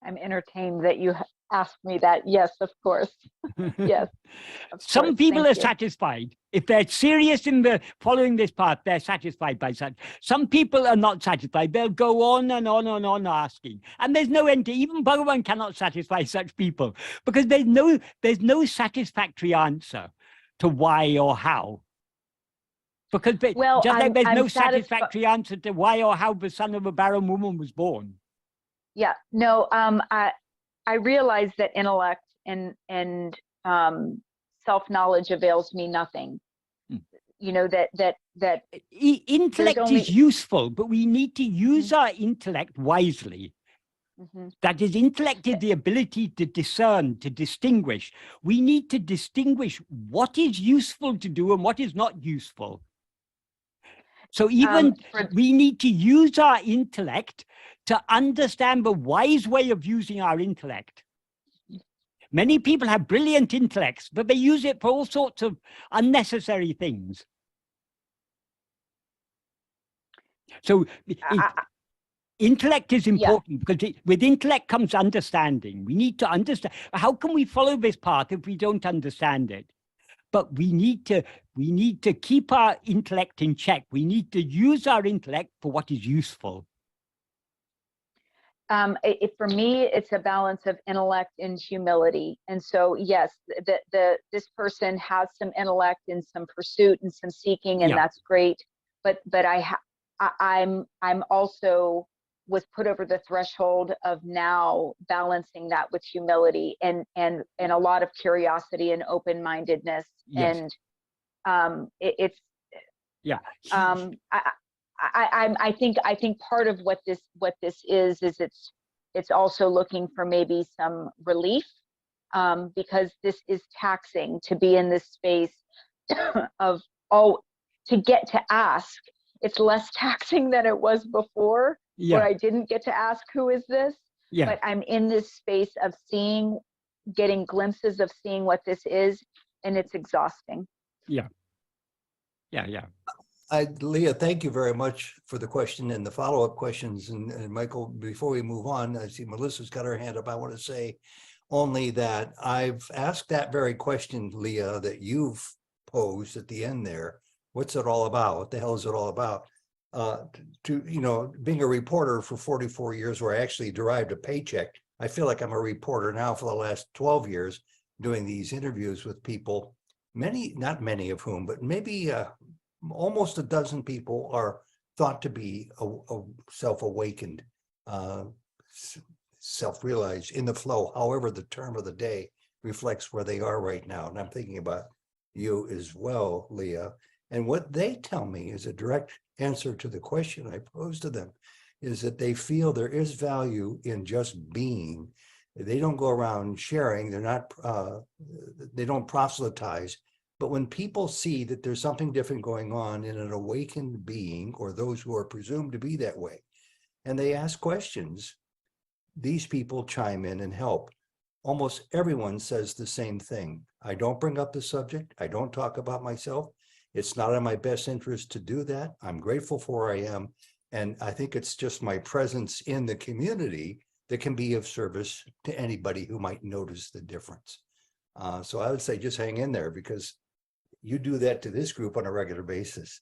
I'm entertained that you asked me that. Yes, of course. Yes. Some people are satisfied. If they're serious in following this path, they're satisfied by such. Some people are not satisfied. They'll go on and on and on asking. And there's no end to, even Bhagavan cannot satisfy such people because there's no satisfactory answer to why or how. Because like there's no satisfactory answer to why or how the son of a barren woman was born. Yeah, no, I realize that intellect and self-knowledge avails me nothing. You know, that intellect is useful, but we need to use our intellect wisely. That is, intellect is the ability to discern, to distinguish. We need to distinguish what is useful to do and what is not useful. So even we need to use our intellect to understand the wise way of using our intellect. Many people have brilliant intellects, but they use it for all sorts of unnecessary things. So intellect is important because with intellect comes understanding. We need to understand. How can we follow this path if we don't understand it? But we need to keep our intellect in check. We need to use our intellect for what is useful. For me, it's a balance of intellect and humility. And so, yes, this person has some intellect and some pursuit and some seeking, and that's great. But I'm also was put over the threshold of now balancing that with humility and a lot of curiosity and open-mindedness. And I think part of what this is it's also looking for maybe some relief, because this is taxing to be in this space of to get to ask. It's less taxing than it was before, where I didn't get to ask, who is this? But I'm in this space of getting glimpses of seeing what this is, and it's exhausting. Leah, thank you very much for the question and the follow-up questions. And Michael, before we move on, I see Melissa's got her hand up. I want to say only that I've asked that very question, Leah, that you've posed at the end there. What's it all about? What the hell is it all about? Being a reporter for 44 years where I actually derived a paycheck, I feel like I'm a reporter now for the last 12 years doing these interviews with people, not many of whom, but maybe almost a dozen people are thought to be self-awakened, self-realized, in the flow, however the term of the day reflects where they are right now. And I'm thinking about you as well, Leah. And what they tell me is a direct answer to the question I posed to them, is that they feel there is value in just being. They don't go around sharing, they don't proselytize. But when people see that there's something different going on in an awakened being, or those who are presumed to be that way, and they ask questions, these people chime in and help. Almost everyone says the same thing. I don't bring up the subject. I don't talk about myself. It's not in my best interest to do that. I'm grateful for where I am. And I think it's just my presence in the community that can be of service to anybody who might notice the difference. So I would say just hang in there, because you do that to this group on a regular basis.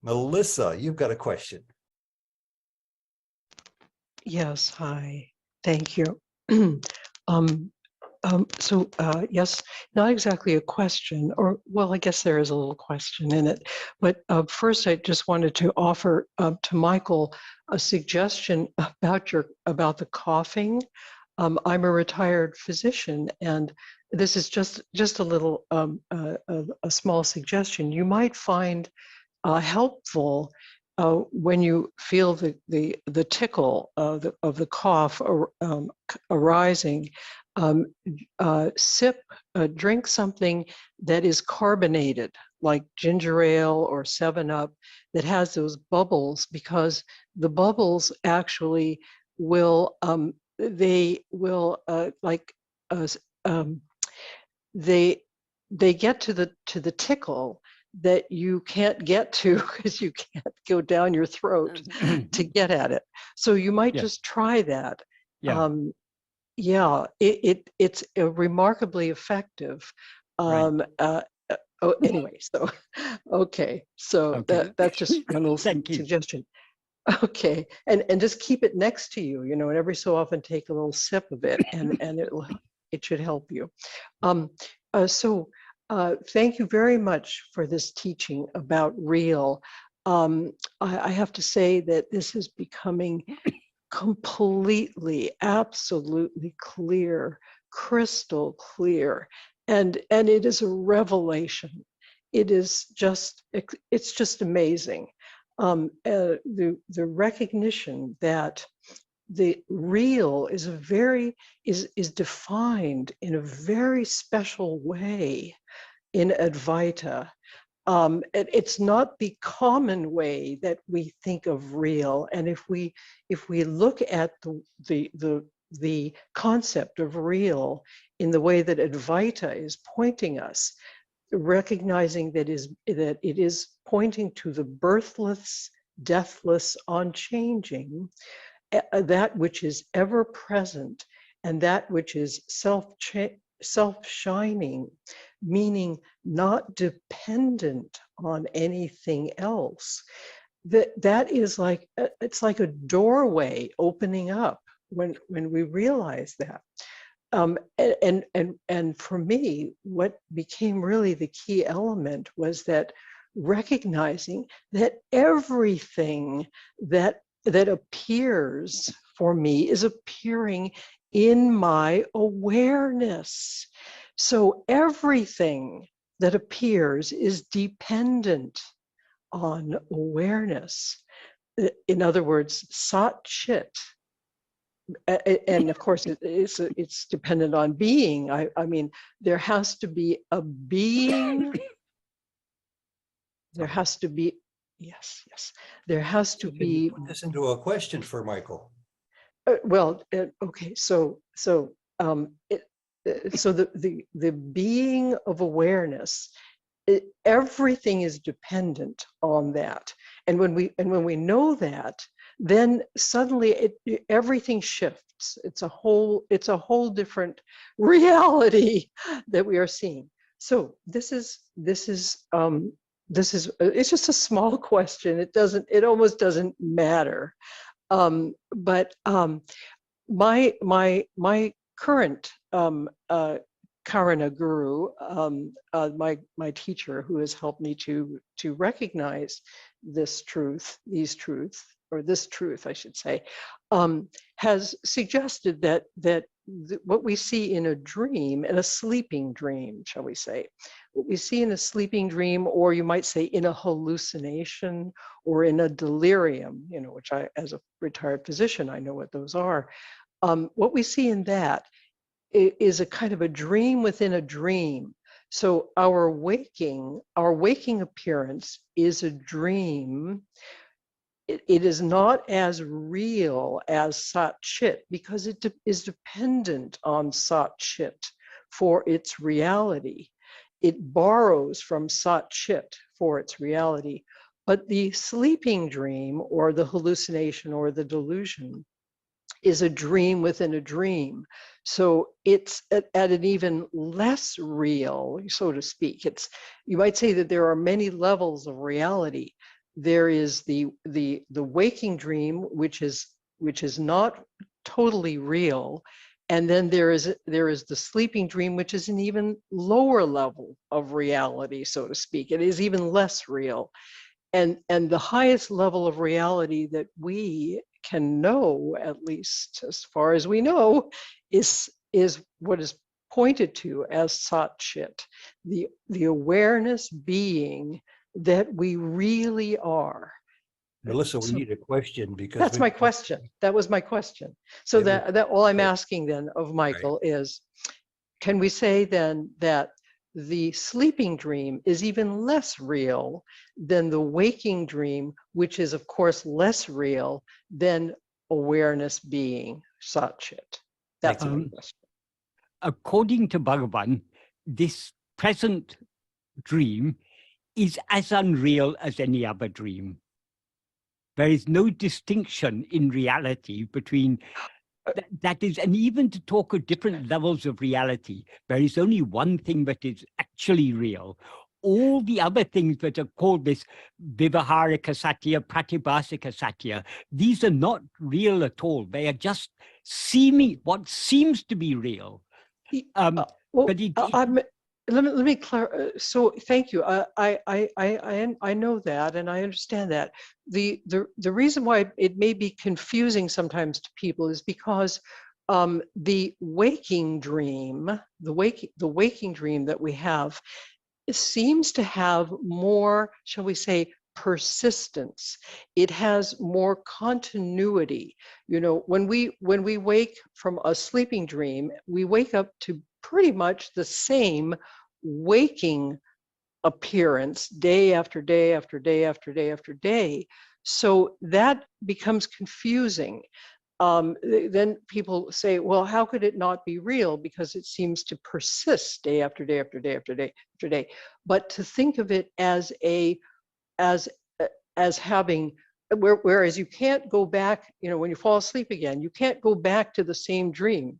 Melissa, you've got a question. Yes, hi, thank you. Yes, not exactly a question, or well, I guess there is a little question in it. But first, I just wanted to offer to Michael a suggestion about the coughing. I'm a retired physician, and this is just a little a small suggestion. You might find helpful when you feel the tickle of the cough arising. Drink something that is carbonated, like ginger ale or 7-Up, that has those bubbles, because the bubbles actually will they get to the tickle that you can't get to, because you can't go down your throat to get at it. So you might just try that. It's remarkably effective. Anyway, so okay, so that's just one little suggestion. Okay, and just keep it next to you, and every so often take a little sip of it, and it should help you. Thank you very much for this teaching about real. I have to say that this is becoming completely, absolutely clear, crystal clear, and it is a revelation. It's just amazing. The recognition that the real is is defined in a very special way in Advaita. It's not the common way that we think of real. And if we look at the concept of real in the way that Advaita is pointing us, recognizing that it is pointing to the birthless, deathless, unchanging, that which is ever present, and that which is self-shining, meaning not dependent on anything else. That is like, it's like a doorway opening up when we realize that. And for me, what became really the key element was that recognizing that everything that appears for me is appearing in my awareness. So everything that appears is dependent on awareness. In other words, sat chit. And of course, it's dependent on being. I mean, there has to be a being. There has to be, yes. There has to Can be. you put this into a question for Michael? Okay. So the being of awareness, everything is dependent on that. And when we know that, then suddenly everything shifts. It's a whole different reality that we are seeing. So this is it's just a small question. It almost doesn't matter. But my current Karana guru, my teacher, who has helped me to recognize this truth, I should say, has suggested that what we see in a dream, in a sleeping dream, shall we say, what we see in a sleeping dream, or you might say in a hallucination or in a delirium, which I, as a retired physician, I know what those are. What we see in that is a kind of a dream within a dream. So our waking appearance is a dream. It is not as real as Sat Chit because it is dependent on Sat Chit for its reality. It borrows from Sat Chit for its reality. But the sleeping dream or the hallucination or the delusion is a dream within a dream. So it's at an even less real, so to speak. You might say that there are many levels of reality. There is the waking dream, which is not totally real, and then there is the sleeping dream, which is an even lower level of reality, so to speak. It is even less real, and the highest level of reality that we can know, at least as far as we know, is what is pointed to as Sat Chit, the awareness being that we really are. Melissa, we need a question because that's my question. That was my question. So that all I'm asking then of Michael is, can we say then that the sleeping dream is even less real than the waking dream, which is of course less real than awareness being Sat Chit? That's my question. According to Bhagavan, this present dream is as unreal as any other dream. There is no distinction in reality between that is, and even to talk of different levels of reality, there is only one thing that is actually real. All the other things that are called this Vivaharika Satya, Pratibhasika Satya, these are not real at all. They are just what seems to be real. Let me clarify. So thank you. I know that and I understand that. The reason why it may be confusing sometimes to people is because the waking dream, the waking dream that we have, it seems to have more, shall we say, persistence. It has more continuity. When we wake from a sleeping dream, we wake up to pretty much the same waking appearance day after day after day after day after day. So that becomes confusing. Then people say, well, how could it not be real? Because it seems to persist day after day after day after day after day. But to think of it as having, whereas you can't go back, when you fall asleep again, you can't go back to the same dream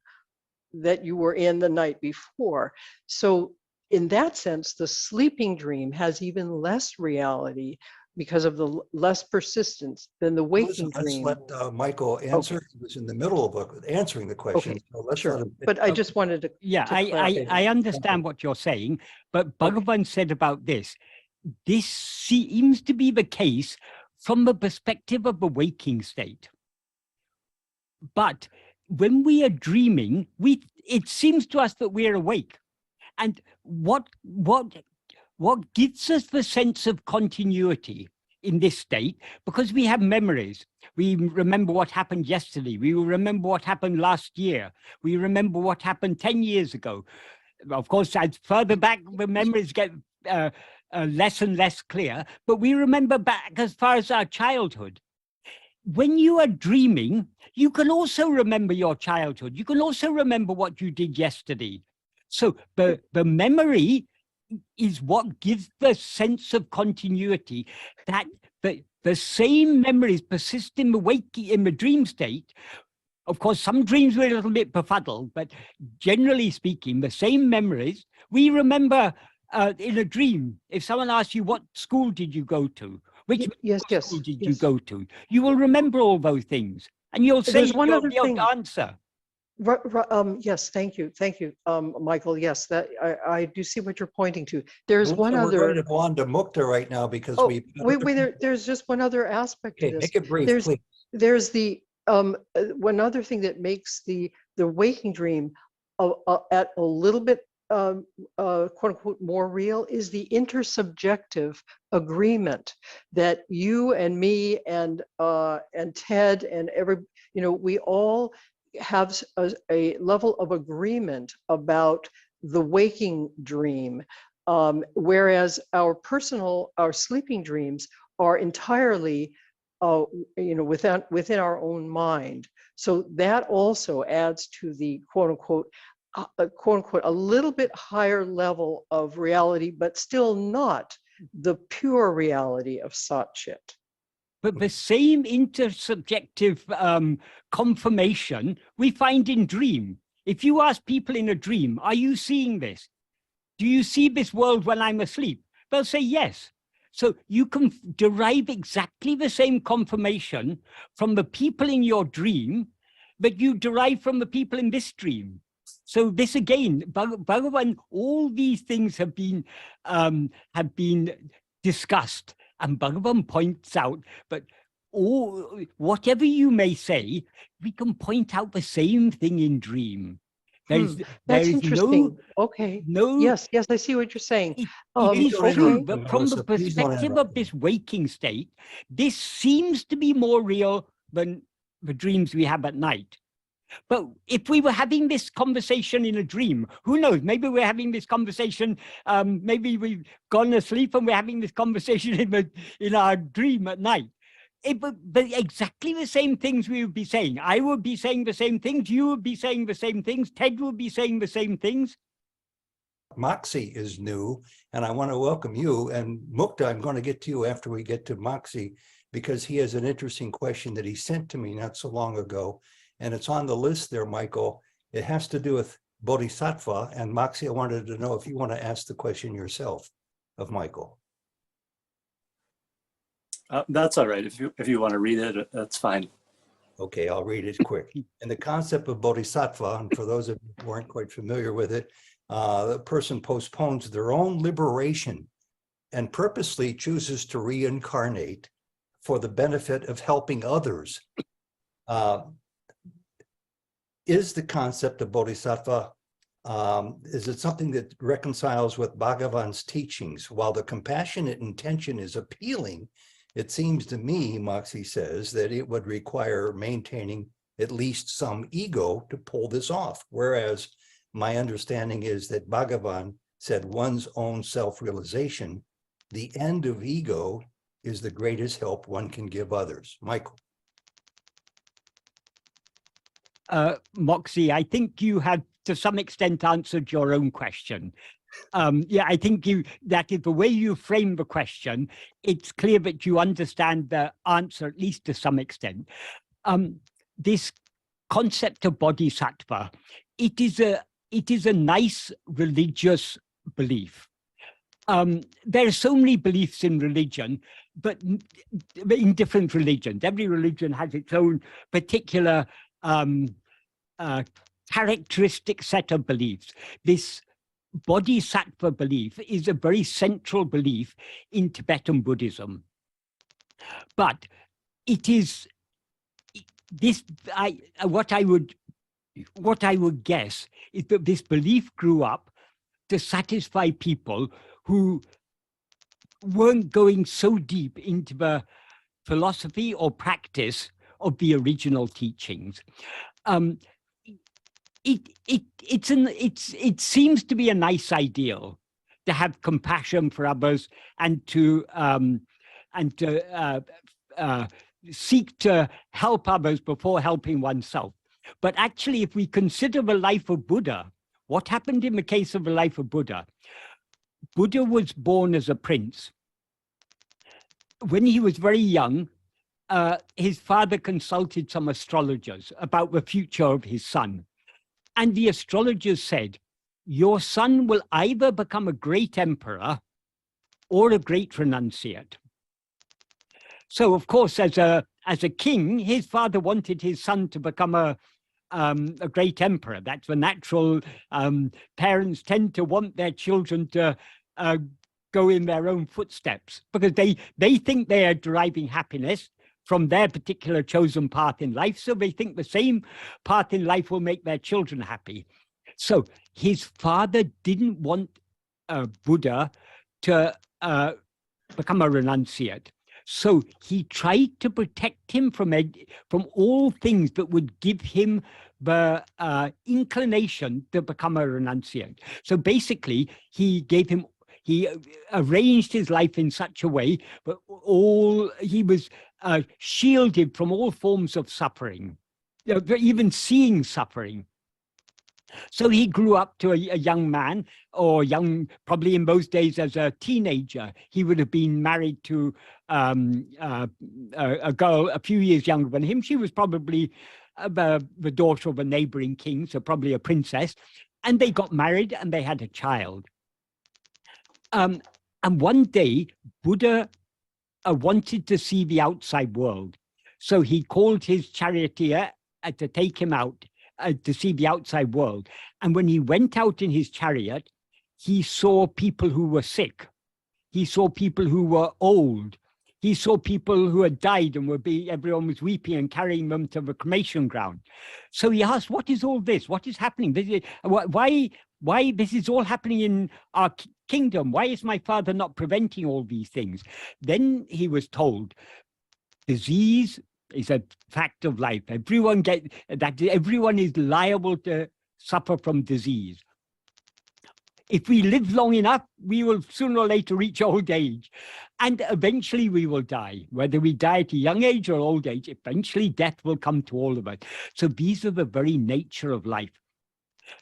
that you were in the night before. So in that sense, the sleeping dream has even less reality because of the less persistence than the waking Let's dream. let Michael answer. He was in the middle of answering the question. Okay, So let's sure. let him. But I just wanted to. Yeah, to I clarify. understand what you're saying, but Bhagavan said about this, this seems to be the case from the perspective of the waking state. But when we are dreaming, it seems to us that we're awake. And what gives us the sense of continuity in this state? Because we have memories. We remember what happened yesterday. We will remember what happened last year. We remember what happened 10 years ago. Of course, as further back, the memories get less and less clear, but we remember back as far as our childhood. When you are dreaming, you can also remember your childhood. You can also remember what you did yesterday. So the memory is what gives the sense of continuity, that the same memories persist in the dream state. Of course, some dreams were a little bit befuddled, but generally speaking, the same memories we remember in a dream. If someone asks you, what school did you go to? Which school did you go to? You will remember all those things, and you'll say your answer. Yes, thank you, Michael. Yes, that I do see what you're pointing to. There's one We're other. going to go on to Mukta right now because there's just one other aspect to this. Make it brief, please. There's the one other thing that makes the waking dream at a little bit quote unquote more real is the intersubjective agreement that you and me and Ted and we all have a level of agreement about the waking dream, whereas our sleeping dreams are entirely within our own mind. So that also adds to the quote unquote a little bit higher level of reality, but still not the pure reality of Sat-chit. But the same intersubjective confirmation we find in dream. If you ask people in a dream, are you seeing this? Do you see this world when I'm asleep? They'll say yes. So you can derive exactly the same confirmation from the people in your dream that you derive from the people in this dream. So this again, Bhagavan, all these things have been discussed, and Bhagavan points out that whatever you may say, we can point out the same thing in dream. That's interesting. Yes, I see what you're saying. It is true, but from the perspective of this waking state, this seems to be more real than the dreams we have at night. But if we were having this conversation in a dream, who knows? Maybe we're having this conversation, maybe we've gone asleep and we're having this conversation in our dream at night. But exactly the same things we would be saying. I would be saying the same things. You would be saying the same things. Ted would be saying the same things. Moxie is new, and I want to welcome you. And Mukta, I'm going to get to you after we get to Moxie, because he has an interesting question that he sent to me not so long ago. And it's on the list there, Michael. It has to do with Bodhisattva. And Moxie, I wanted to know if you want to ask the question yourself of Michael. That's all right. If you want to read it, that's fine. Okay, I'll read it quick. In the concept of Bodhisattva, and for those of you who aren't quite familiar with it, the person postpones their own liberation and purposely chooses to reincarnate for the benefit of helping others. Is the concept of Bodhisattva, is it something that reconciles with Bhagavan's teachings? While the compassionate intention is appealing, it seems to me, Moxie says, that it would require maintaining at least some ego to pull this off. Whereas my understanding is that Bhagavan said one's own self-realization, the end of ego, is the greatest help one can give others. Michael. Moxie, I think you have to some extent answered your own question. Yeah, I think that is the way you frame the question. It's clear that you understand the answer, at least to some extent. This concept of bodhisattva, it is a nice religious belief. There are so many beliefs in religion, but in different religions. Every religion has its own particular characteristic set of beliefs. This Bodhisattva belief is a very central belief in Tibetan Buddhism. But it is this, what I would guess is that this belief grew up to satisfy people who weren't going so deep into the philosophy or practice of the original teachings. It seems to be a nice ideal to have compassion for others and to seek to help others before helping oneself. But actually, if we consider the life of Buddha, what happened in the case of the life of Buddha? Buddha was born as a prince. When he was very young, his father consulted some astrologers about the future of his son. And the astrologers said, your son will either become a great emperor or a great renunciate. So, of course, as a king, his father wanted his son to become a great emperor. That's the natural. Parents tend to want their children to go in their own footsteps because they think they are deriving happiness from their particular chosen path in life. So they think the same path in life will make their children happy. So his father didn't want Buddha to become a renunciate. So he tried to protect him from all things that would give him the inclination to become a renunciate. So basically, he arranged his life in such a way that he was shielded from all forms of suffering, even seeing suffering. So he grew up to a young man, or probably in those days as a teenager. He would have been married to a girl a few years younger than him. She was probably the daughter of a neighboring king, so probably a princess. And they got married and they had a child. And one day, Buddha wanted to see the outside world. So he called his charioteer to take him out to see the outside world. And when he went out in his chariot, he saw people who were sick. He saw people who were old. He saw people who had died and everyone was weeping and carrying them to the cremation ground. So he asked, what is all this? What is happening? Why this is all happening in our kingdom? Why is my father not preventing all these things? Then he was told, disease is a fact of life. Everyone is liable to suffer from disease. If we live long enough, we will sooner or later reach old age. And eventually we will die. Whether we die at a young age or old age, eventually death will come to all of us. So these are the very nature of life.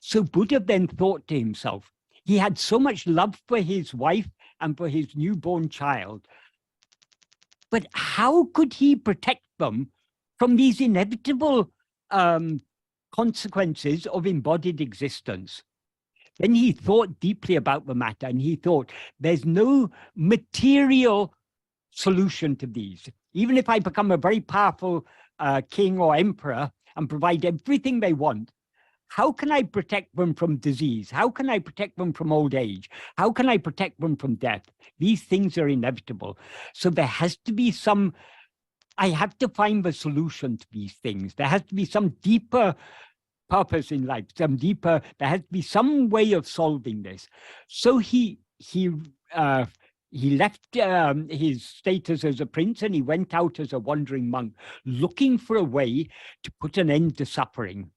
So Buddha then thought to himself, he had so much love for his wife and for his newborn child. But how could he protect them from these inevitable consequences of embodied existence? Then he thought deeply about the matter, and he thought, there's no material solution to these. Even if I become a very powerful king or emperor and provide everything they want, how can I protect them from disease? How can I protect them from old age? How can I protect them from death? These things are inevitable. So there has to be I have to find the solution to these things. There has to be some deeper purpose in life, there has to be some way of solving this. So he left his status as a prince and he went out as a wandering monk, looking for a way to put an end to suffering.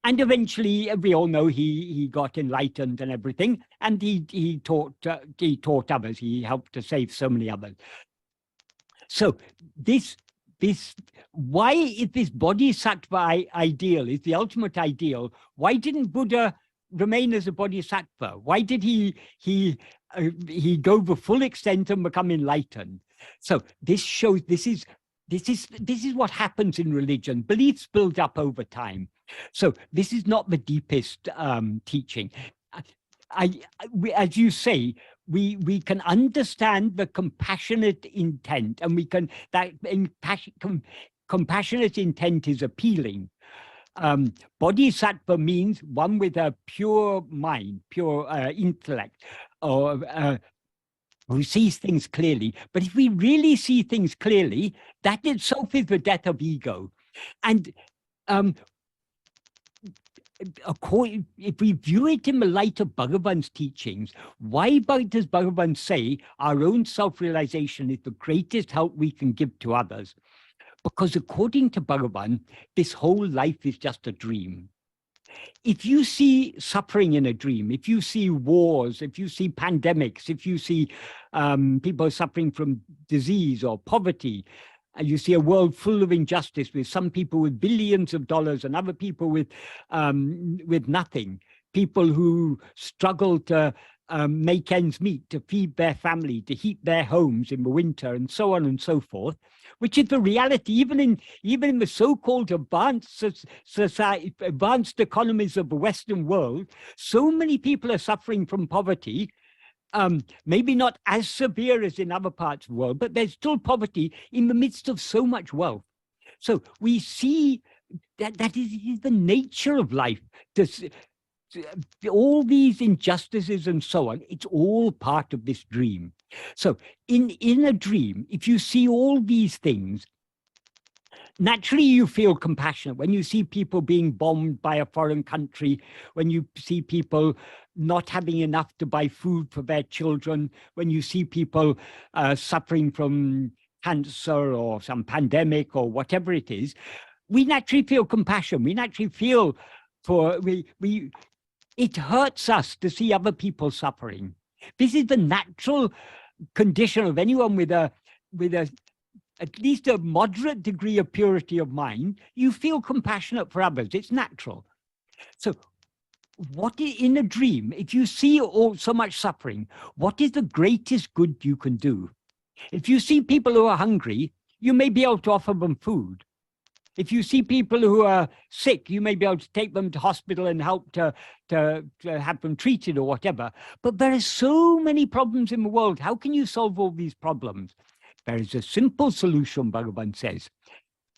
And eventually, we all know he got enlightened and everything, and he taught others. He helped to save so many others. So why is this bodhisattva ideal, is the ultimate ideal? Why didn't Buddha remain as a bodhisattva? Why did he go the full extent and become enlightened? So this shows this is what happens in religion. Beliefs build up over time. So this is not the deepest teaching. As you say, we can understand the compassionate intent, and we can, compassionate intent is appealing. Bodhisattva means one with a pure mind, pure intellect, or who sees things clearly. But if we really see things clearly, that itself is the death of ego. And if we view it in the light of Bhagavan's teachings, why does Bhagavan say our own self-realization is the greatest help we can give to others? Because according to Bhagavan, this whole life is just a dream. If you see suffering in a dream, if you see wars, if you see pandemics, if you see people suffering from disease or poverty, and you see a world full of injustice, with some people with billions of dollars and other people with nothing, people who struggle to make ends meet, to feed their family, to heat their homes in the winter, and so on and so forth, which is the reality, even in the so-called advanced society, advanced economies of the Western world. So many people are suffering from poverty. Maybe not as severe as in other parts of the world, but there's still poverty in the midst of so much wealth. So we see that is the nature of life. All these injustices and so on, it's all part of this dream. So in a dream, if you see all these things, naturally you feel compassionate when you see people being bombed by a foreign country, when you see people not having enough to buy food for their children, when you see people suffering from cancer or some pandemic or whatever it is. We naturally feel compassion. We naturally feel it hurts us to see other people suffering. This is the natural condition of anyone with at least a moderate degree of purity of mind. You feel compassionate for others. It's natural. So in a dream, if you see so much suffering, what is the greatest good you can do? If you see people who are hungry, you may be able to offer them food. If you see people who are sick, you may be able to take them to hospital and help to have them treated or whatever. But there are so many problems in the world. How can you solve all these problems? There is a simple solution, Bhagavan says.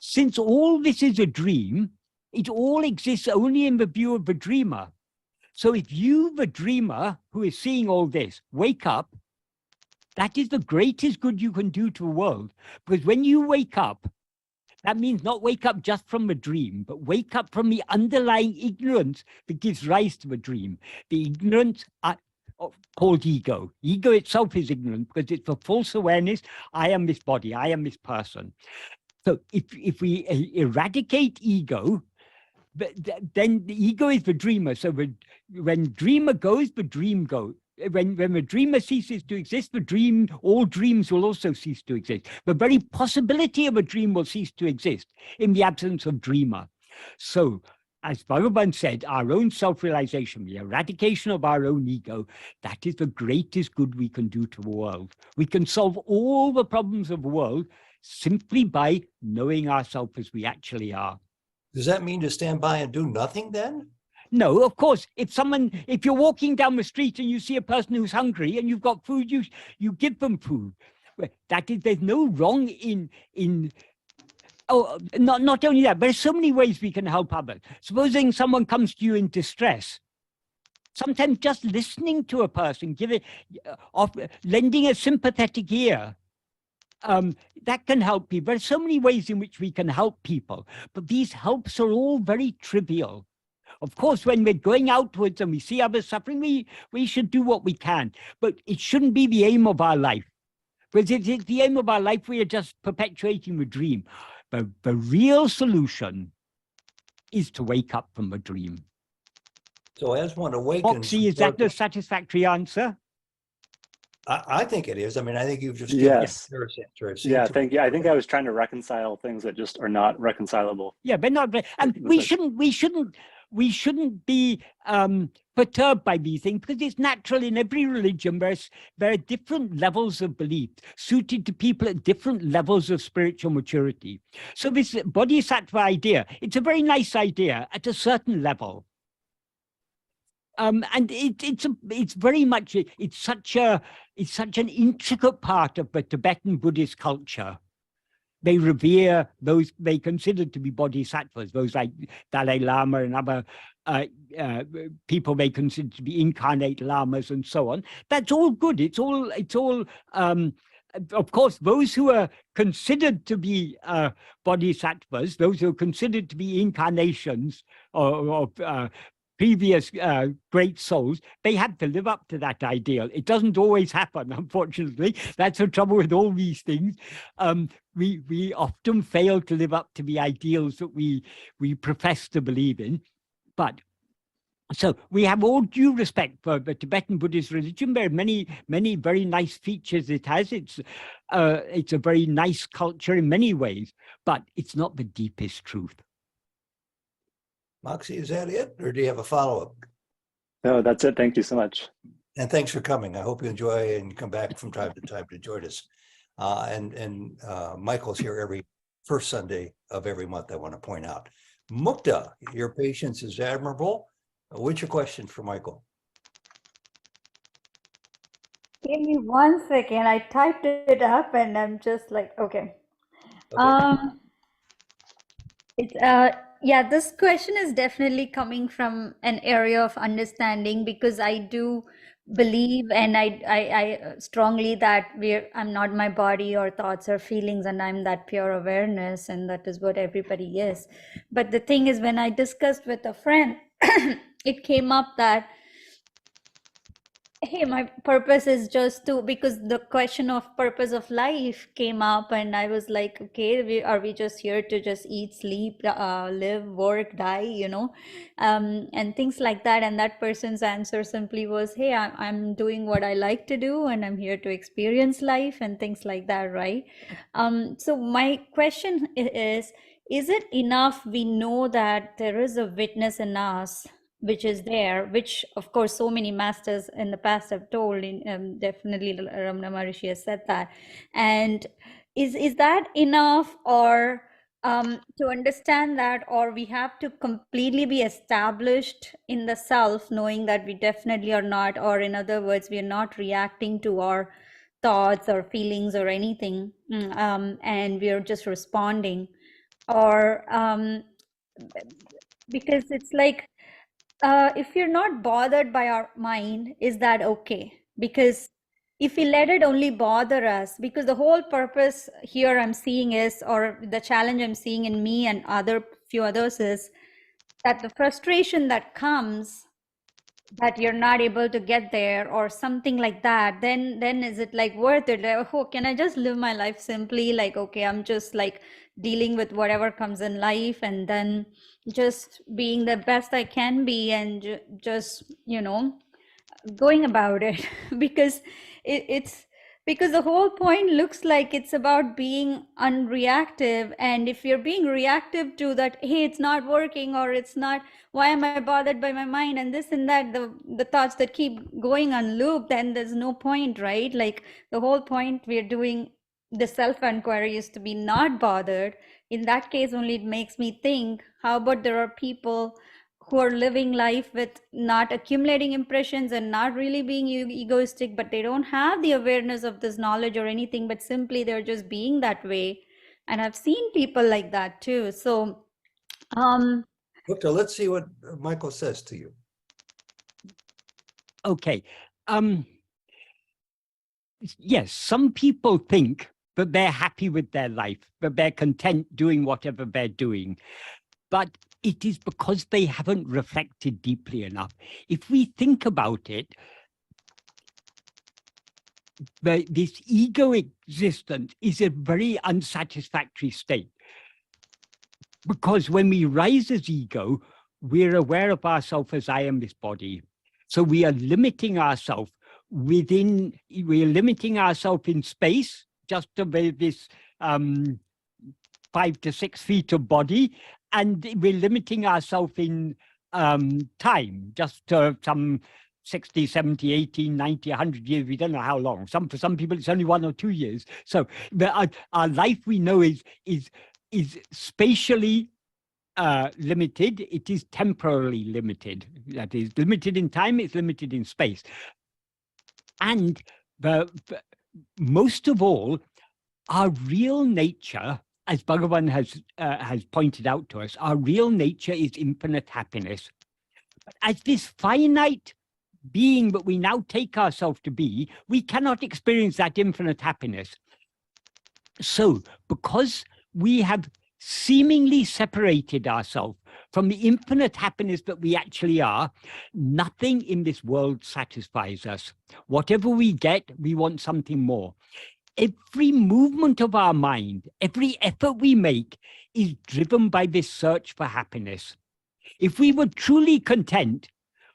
Since all this is a dream, it all exists only in the view of the dreamer. So if you, the dreamer, who is seeing all this, wake up, that is the greatest good you can do to the world. Because when you wake up, that means not wake up just from a dream, but wake up from the underlying ignorance that gives rise to the dream. The ignorance called ego. Ego itself is ignorant because it's a false awareness. I am this body. I am this person. So if we eradicate ego, then the ego is the dreamer. So when dreamer goes, the dream goes. When the dreamer ceases to exist, all dreams will also cease to exist. The very possibility of a dream will cease to exist in the absence of dreamer. So, as Bhagavan said, our own self-realization, the eradication of our own ego, that is the greatest good we can do to the world. We can solve all the problems of the world simply by knowing ourselves as we actually are. Does that mean to stand by and do nothing then? No, of course, if you're walking down the street and you see a person who's hungry and you've got food, you give them food. There's no wrong not only that, but there's so many ways we can help others. Supposing someone comes to you in distress, sometimes just listening to a person, lending a sympathetic ear, that can help people. There's so many ways in which we can help people, but these helps are all very trivial. Of course, when we're going outwards and we see others suffering, we should do what we can, but it shouldn't be the aim of our life. Because if it's the aim of our life, we are just perpetuating the dream. But the real solution is to wake up from the dream. So as one awakens... Moxie, is that the satisfactory answer? I think it is. I mean, I think you've just yes. given a answer. Yeah, thank you. I think I was trying to reconcile things that just are not reconcilable. Yeah, but not, and we shouldn't be perturbed by these things, because it's natural in every religion. There are different levels of belief suited to people at different levels of spiritual maturity. So this Bodhisattva idea, it's a very nice idea at a certain level. And it's very much, it's such an intricate part of the Tibetan Buddhist culture. They revere those they consider to be bodhisattvas, those like Dalai Lama and other people they consider to be incarnate lamas and so on. That's all good. It's all of course, those who are considered to be bodhisattvas, those who are considered to be incarnations or previous great souls, they have to live up to that ideal. It doesn't always happen, unfortunately. That's the trouble with all these things. We often fail to live up to the ideals that we profess to believe in. But so we have all due respect for the Tibetan Buddhist religion. There are many very nice features it has. It's a very nice culture in many ways, but it's not the deepest truth. Moxie, is that it? Or do you have a follow-up? No, that's it. Thank you so much. And thanks for coming. I hope you enjoy and come back from time to time to join us. And Michael's here every first Sunday of every month, I want to point out. Mukta, your patience is admirable. What's your question for Michael? Give me 1 second. I typed it up and I'm just like, okay. It's yeah, this question is definitely coming from an area of understanding, because I do believe and I strongly that I'm not my body or thoughts or feelings, and I'm that pure awareness, and that is what everybody is. But the thing is, when I discussed with a friend, it came up that, hey, my purpose is just to, because the question of purpose of life came up, and I was like, okay, are we just here to just eat, sleep, live, work, die, you know, and things like that. And that person's answer simply was, hey, I'm doing what I like to do, and I'm here to experience life and things like that, right? So my question is it enough we know that there is a witness in us which is there, which of course so many masters in the past have told, definitely Ramana Maharishi has said that, and is that enough, or to understand that, or we have to completely be established in the self, knowing that we definitely are not, or in other words, we are not reacting to our thoughts or feelings or anything, and we are just responding, or because it's like, if you're not bothered by our mind, is that okay? Because if we let it only bother us, because the whole purpose here I'm seeing is, or the challenge I'm seeing in me and few others, is that the frustration that comes, that you're not able to get there or something like that, then is it like worth it? Like, oh, can I just live my life simply, like, okay, I'm just like dealing with whatever comes in life, and then just being the best I can be, and just, you know, going about it? Because it's because the whole point looks like it's about being unreactive, and if you're being reactive to that, hey, it's not working, or it's not, why am I bothered by my mind and this and that, the thoughts that keep going on loop, then there's no point, right? Like the whole point we're doing the self-enquiry is to be not bothered. In that case only, it makes me think, how about there are people who are living life with not accumulating impressions and not really being egoistic, but they don't have the awareness of this knowledge or anything, but simply they're just being that way. And I've seen people like that too. So Victor, let's see what Michael says to you. Okay. Yes, some people think that they're happy with their life, that they're content doing whatever they're doing. But it is because they haven't reflected deeply enough. If we think about it, this ego existence is a very unsatisfactory state. Because when we rise as ego, we're aware of ourselves as I am this body. So we are limiting ourselves in space, just to this 5 to 6 feet of body, and we're limiting ourselves in time, just some 60, 70, 80, 90, 100 years. We don't know how long. For some people, it's only 1 or 2 years. So our life, we know, is spatially limited, it is temporarily limited. That is limited in time, it's limited in space. And most of all, our real nature, as Bhagavan has pointed out to us, our real nature is infinite happiness. As this finite being that we now take ourselves to be, we cannot experience that infinite happiness. So, because we have seemingly separated ourselves from the infinite happiness that we actually are, nothing in this world satisfies us. Whatever we get, we want something more. Every movement of our mind, every effort we make is driven by this search for happiness. If we were truly content,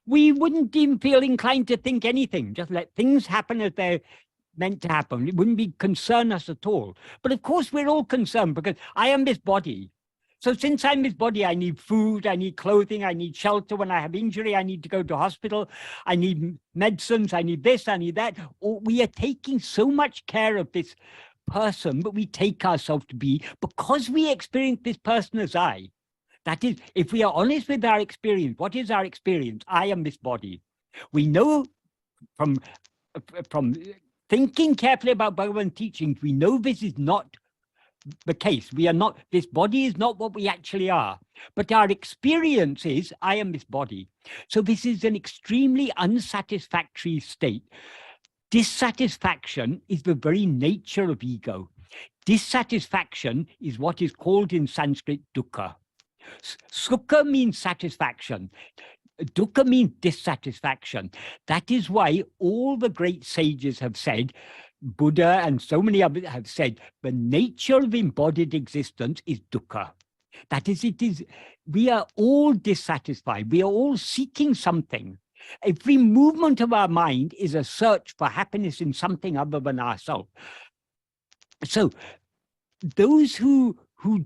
we wouldn't even feel inclined to think anything. Just let things happen as they're meant to happen. It wouldn't be concern us at all. But of course, we're all concerned because I am this body. So since I'm this body, I need food, I need clothing, I need shelter. When I have injury, I need to go to hospital. I need medicines, I need this, I need that. Or we are taking so much care of this person that we take ourselves to be because we experience this person as I. That is, if we are honest with our experience, what is our experience? I am this body. We know from thinking carefully about Bhagavan teachings, we know this is not the case. We are not, this body is not what we actually are. But our experience is, I am this body. So this is an extremely unsatisfactory state. Dissatisfaction is the very nature of ego. Dissatisfaction is what is called in Sanskrit dukkha. Sukha means satisfaction. Dukkha means dissatisfaction. That is why all the great sages have said, Buddha and so many others have said, the nature of embodied existence is dukkha. That is, we are all dissatisfied. We are all seeking something. Every movement of our mind is a search for happiness in something other than ourselves. So those who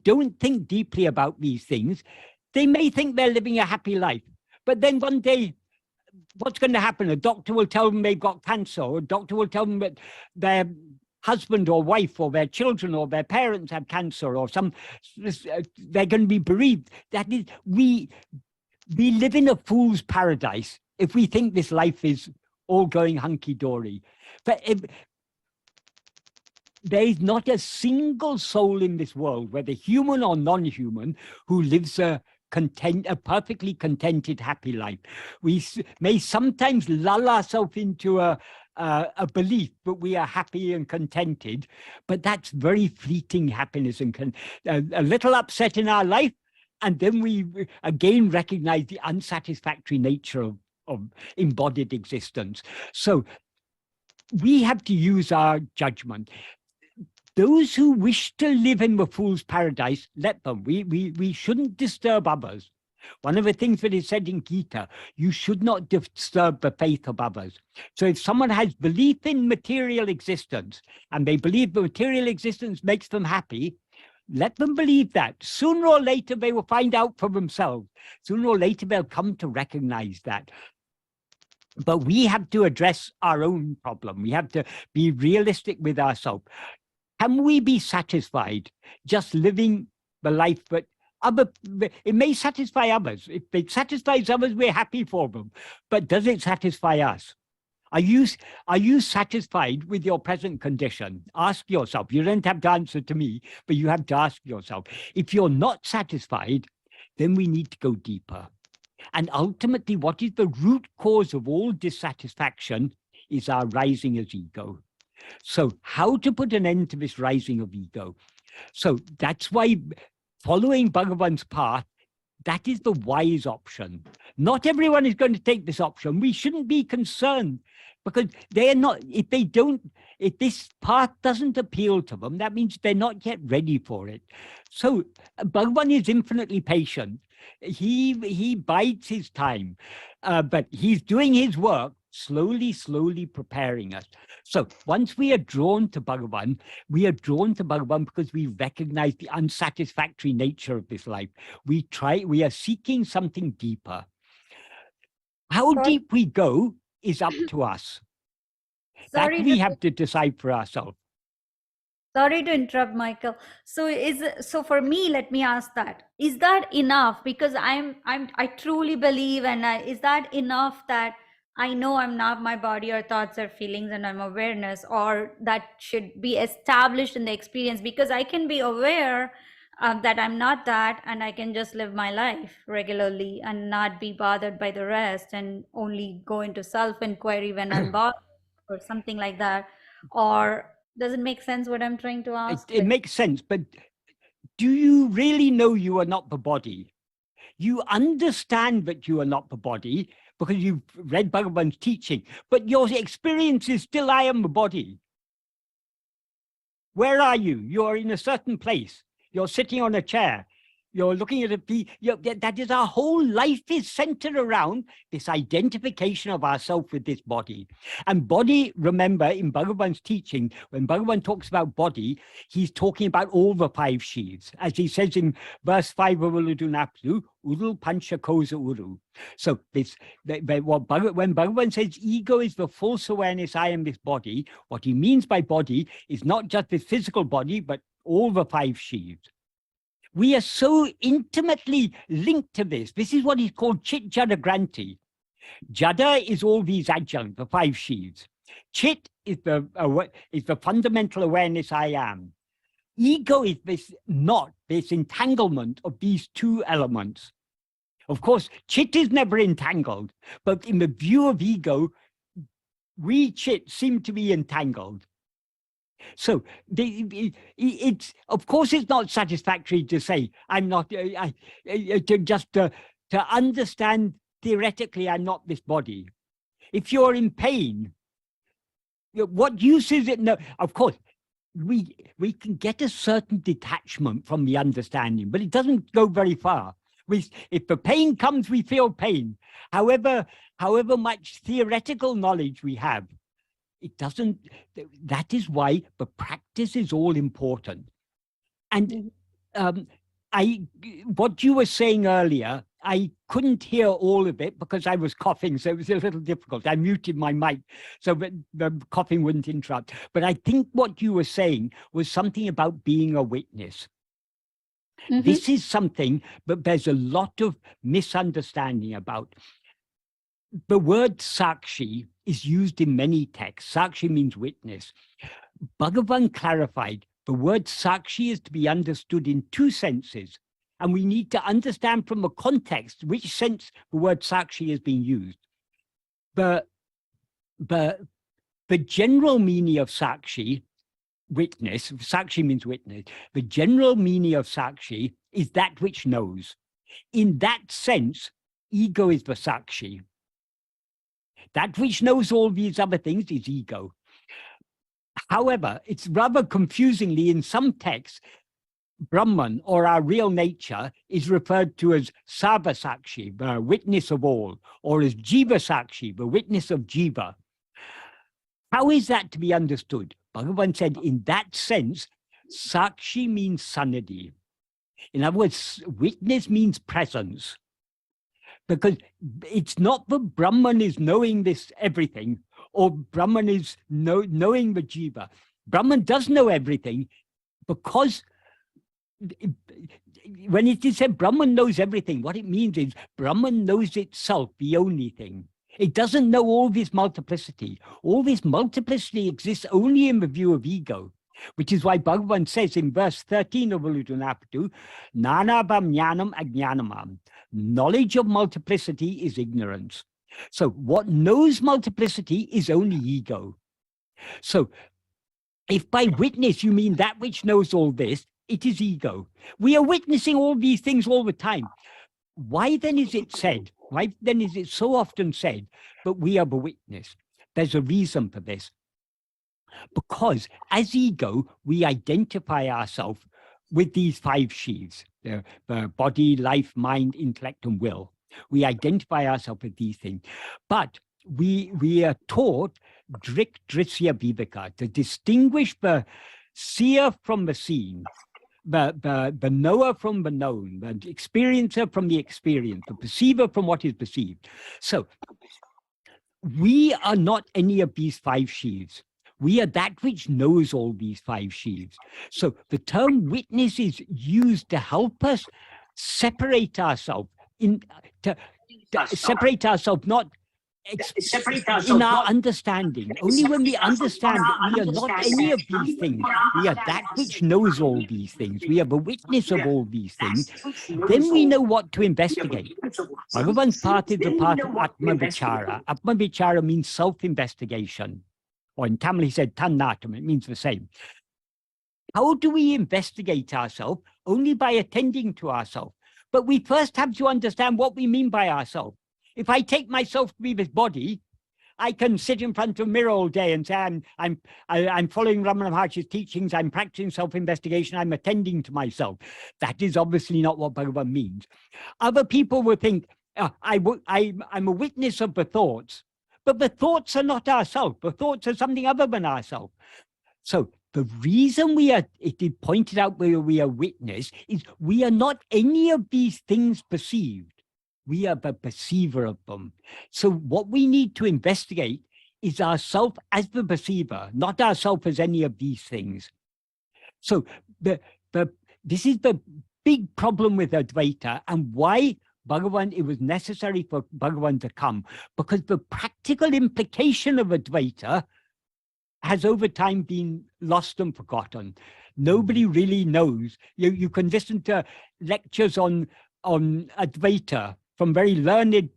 don't think deeply about these things, they may think they're living a happy life. But then one day, what's going to happen? A doctor will tell them they've got cancer, or a doctor will tell them that their husband or wife or their children or their parents have cancer, or they're going to be bereaved. That is, we live in a fool's paradise if we think this life is all going hunky-dory. But there is not a single soul in this world, whether human or non-human, who lives a perfectly contented, happy life. We may sometimes lull ourselves into a belief that we are happy and contented, but that's very fleeting happiness and a little upset in our life, and then we again recognize the unsatisfactory nature of embodied existence. So we have to use our judgment. Those who wish to live in the fool's paradise, let them. We shouldn't disturb others. One of the things that is said in Gita, you should not disturb the faith of others. So if someone has belief in material existence, and they believe the material existence makes them happy, let them believe that. Sooner or later, they will find out for themselves. Sooner or later, they'll come to recognize that. But we have to address our own problem. We have to be realistic with ourselves. Can we be satisfied just living the life that it may satisfy others. If it satisfies others, we're happy for them. But does it satisfy us? Are you satisfied with your present condition? Ask yourself. You don't have to answer to me, but you have to ask yourself. If you're not satisfied, then we need to go deeper. And ultimately, what is the root cause of all dissatisfaction is our rising as ego. So how to put an end to this rising of ego? So that's why following Bhagavan's path, that is the wise option. Not everyone is going to take this option. We shouldn't be concerned because they're not, if this path doesn't appeal to them, that means they're not yet ready for it. So Bhagavan is infinitely patient. He bides his time, but he's doing his work, slowly preparing us. So once we are drawn to Bhagavan, we are drawn to Bhagavan because we recognize the unsatisfactory nature of this life. We are seeking something deeper. How deep we go is up to us. That we have to decide for ourselves. Sorry to interrupt, Michael. So for me, let me ask that: is that enough? Because I truly believe, and is that enough that I know I'm not my body or thoughts or feelings, and I'm awareness, or that should be established in the experience? Because I can be aware that I'm not that, and I can just live my life regularly and not be bothered by the rest, and only go into self-enquiry when I'm bothered or something like that. Or does it make sense what I'm trying to ask? It makes sense, but do you really know you are not the body? You understand that you are not the body because you've read Bhagavan's teaching, but your experience is still, I am the body. Where are you? You're in a certain place. You're sitting on a chair. You're looking at that is our whole life is centered around this identification of ourselves with this body. And body, remember, in Bhagavan's teaching, when Bhagavan talks about body, he's talking about all the 5 sheaths. As he says in verse 5 of Uludunaplu, Uru Pancha Kosa Uru. So when Bhagavan says ego is the false awareness, I am this body, what he means by body is not just the physical body, but all the 5 sheaths. We are so intimately linked to this. This is what is called Chit Jada Granti. Jada is all these adjuncts, the 5 sheaths. Chit is the fundamental awareness I am. Ego is this entanglement of these 2 elements. Of course, Chit is never entangled, but in the view of ego, we Chit seem to be entangled. So it's, of course, it's not satisfactory to say I'm not, to understand theoretically I'm not this body. If you're in pain, what use is it? No, of course, we can get a certain detachment from the understanding, but it doesn't go very far. If the pain comes, we feel pain. However much theoretical knowledge we have, it doesn't. That is why the practice is all important. And what you were saying earlier, I couldn't hear all of it because I was coughing, so it was a little difficult. I muted my mic so that the coughing wouldn't interrupt. But I think what you were saying was something about being a witness. Mm-hmm. This is something that there's a lot of misunderstanding about. The word sakshi is used in many texts. Sakshi means witness. Bhagavan clarified the word sakshi is to be understood in 2 senses. And we need to understand from the context which sense the word sakshi is being used. The general meaning of sakshi, witness, sakshi means witness. The general meaning of sakshi is that which knows. In that sense, ego is the sakshi. That which knows all these other things is ego. However, it's rather confusingly in some texts, Brahman, or our real nature, is referred to as Sarva Sakshi, the witness of all, or as Jiva Sakshi, the witness of Jiva. How is that to be understood? Bhagavan said, in that sense, Sakshi means sanidhi. In other words, witness means presence. Because it's not that Brahman is knowing this everything, or Brahman is knowing the Jiva. Brahman does know everything, because when it is said Brahman knows everything, what it means is Brahman knows itself, the only thing. It doesn't know all this multiplicity. All this multiplicity exists only in the view of ego, which is why Bhagavan says in verse 13 of Uludunapadu, Nanabam jnanam ajnanamam. Knowledge of multiplicity is ignorance. So what knows multiplicity is only ego. So if by witness you mean that which knows all this, it is ego. We are witnessing all these things all the time. Why then is it said, why then is it so often said that we are the witness? There's a reason for this. Because as ego, we identify ourselves with these 5 sheaths, the body, life, mind, intellect, and will. We identify ourselves with these things. But we are taught drik drisya viveka, to distinguish the seer from the seen, the knower from the known, the experiencer from the experienced, the perceiver from what is perceived. So we are not any of these 5 sheaths. We are that which knows all these 5 sheaths. So the term witness is used to help us separate ourselves, to separate ourselves, not in our understanding. Only when we understand that we are not any of these things, we are that which knows all these things, we are the witness of all these things, then we know what to investigate. Bhagavan's path is the path of Atma-vichara. Atma-vichara means self-investigation. Or in Tamil, he said tannatam, it means the same. How do we investigate ourselves? Only by attending to ourselves. But we first have to understand what we mean by ourselves. If I take myself to be this body, I can sit in front of a mirror all day and say, I'm following Ramana Maharshi's teachings, I'm practicing self-investigation, I'm attending to myself. That is obviously not what Bhagavan means. Other people will think, I'm a witness of the thoughts, but the thoughts are not ourselves. The thoughts are something other than ourselves. So the reason it is pointed out where we are witness is we are not any of these things perceived. We are the perceiver of them. So what we need to investigate is ourself as the perceiver, not ourself as any of these things. So this is the big problem with Advaita, and why Bhagavan, it was necessary for Bhagavan to come, because the practical implication of Advaita has over time been lost and forgotten. Nobody really knows. You can listen to lectures on Advaita from very learned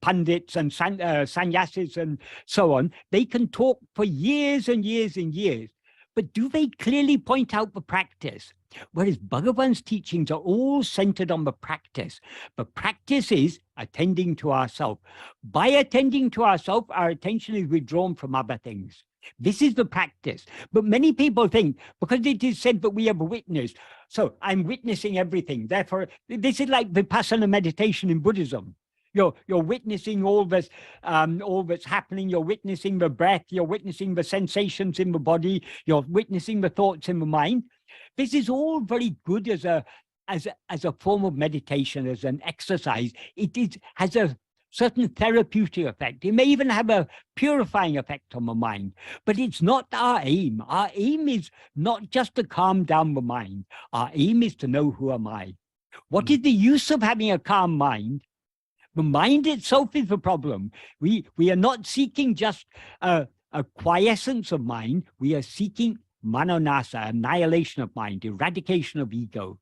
pundits and sannyasis and so on. They can talk for years and years and years, but do they clearly point out the practice? Whereas Bhagavan's teachings are all centered on the practice. The practice is attending to ourselves. By attending to ourselves, our attention is withdrawn from other things. This is the practice. But many people think, because it is said that we have a witness, so I'm witnessing everything. Therefore, this is like Vipassana meditation in Buddhism. You're witnessing all that's happening. You're witnessing the breath. You're witnessing the sensations in the body. You're witnessing the thoughts in the mind. This is all very good as a form of meditation, as an exercise. Has a certain therapeutic effect. It may even have a purifying effect on the mind, but it's not our aim. Our aim is not just to calm down the mind. Our aim is to know who am I. What is the use of having a calm mind? The mind itself is the problem. We are not seeking just a quiescence of mind. We are seeking manonasa, annihilation of mind, eradication of ego.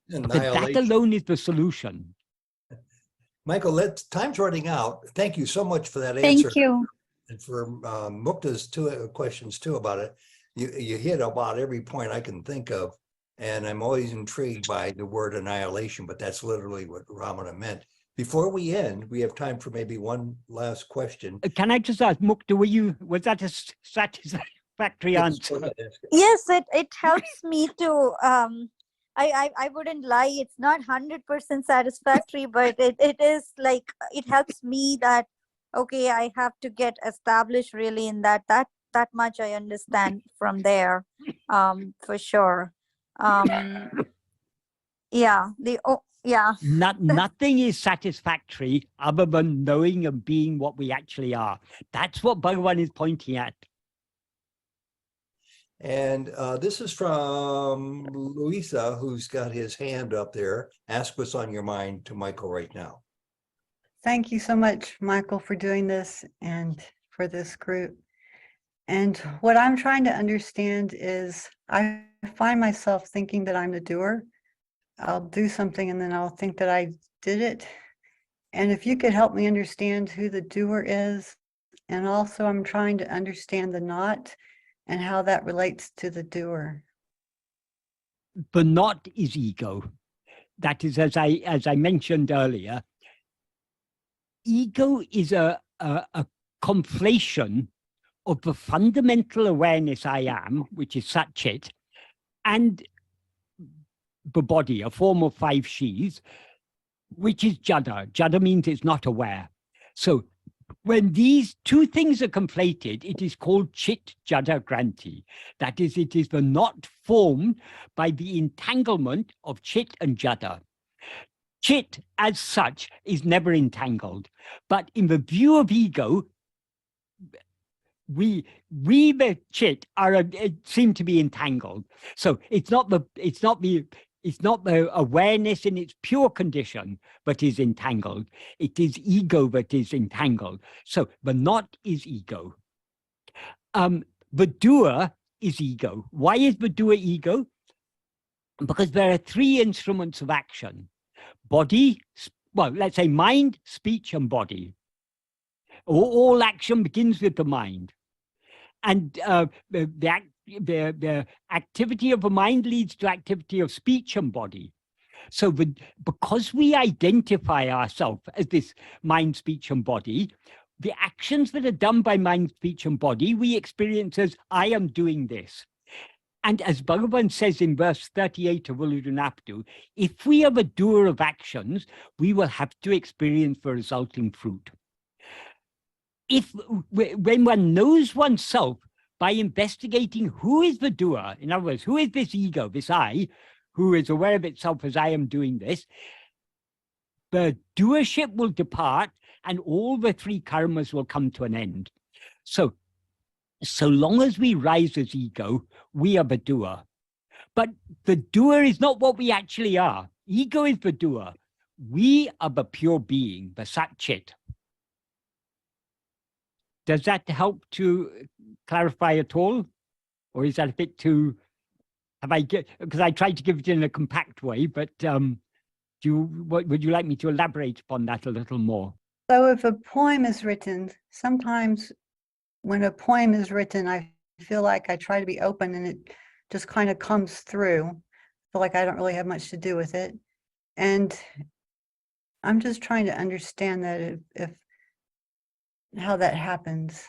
But that alone is the solution. Michael, time's running out. Thank you so much for that answer. Thank you. And for Mukta's questions too about it. You hit about every point I can think of. And I'm always intrigued by the word annihilation, but that's literally what Ramana meant. Before we end, we have time for maybe one last question. Can I just ask, Mukta, was that a satisfactory answer? Yes, it helps me to I wouldn't lie, it's not 100% satisfactory, but it is like, it helps me that, okay, I have to get established really in that much I understand from there, for sure. Yeah, Nothing is satisfactory other than knowing and being what we actually are. That's what Bhagavan is pointing at. And this is from Luisa, who's got his hand up there. Ask what's on your mind to Michael right now. Thank you so much, Michael, for doing this and for this group. And what I'm trying to understand is I find myself thinking that I'm the doer. I'll do something and then I'll think that I did it. And if you could help me understand who the doer is, and also I'm trying to understand the not and how that relates to the doer. The not is ego. That is, as I mentioned earlier, ego is a conflation of the fundamental awareness I am, which is Satchit, and the body, a form of 5 sheaths, which is Jada. Jada means it's not aware. So when these two things are conflated, it is called Chit Jada Granti. That is, it is the not formed by the entanglement of Chit and Jada. Chit, as such, is never entangled. But in the view of ego, we the chit seem to be entangled. So it's not the awareness in its pure condition, but is entangled. It is ego that is entangled. So the not is ego. The doer is ego. Why is the doer ego? Because there are three instruments of action: body, well, let's say mind, speech, and body. All action begins with the mind, and the activity of the mind leads to activity of speech and body. So because we identify ourselves as this mind, speech, and body, the actions that are done by mind, speech, and body, we experience as I am doing this. And as Bhagavan says in verse 38 of Uludunapdu, if we are the doer of actions, we will have to experience the resulting fruit. When one knows oneself by investigating who is the doer, in other words, who is this ego, this I, who is aware of itself as I am doing this, the doership will depart and all the three karmas will come to an end. So long as we rise as ego, we are the doer. But the doer is not what we actually are. Ego is the doer. We are the pure being, the Sat-Chit. Does that help to clarify at all? Or is that a bit too, because I tried to give it in a compact way, but would you like me to elaborate upon that a little more? So if a poem is written, sometimes when a poem is written, I feel like I try to be open and it just kind of comes through. I feel like I don't really have much to do with it. And I'm just trying to understand that if how that happens.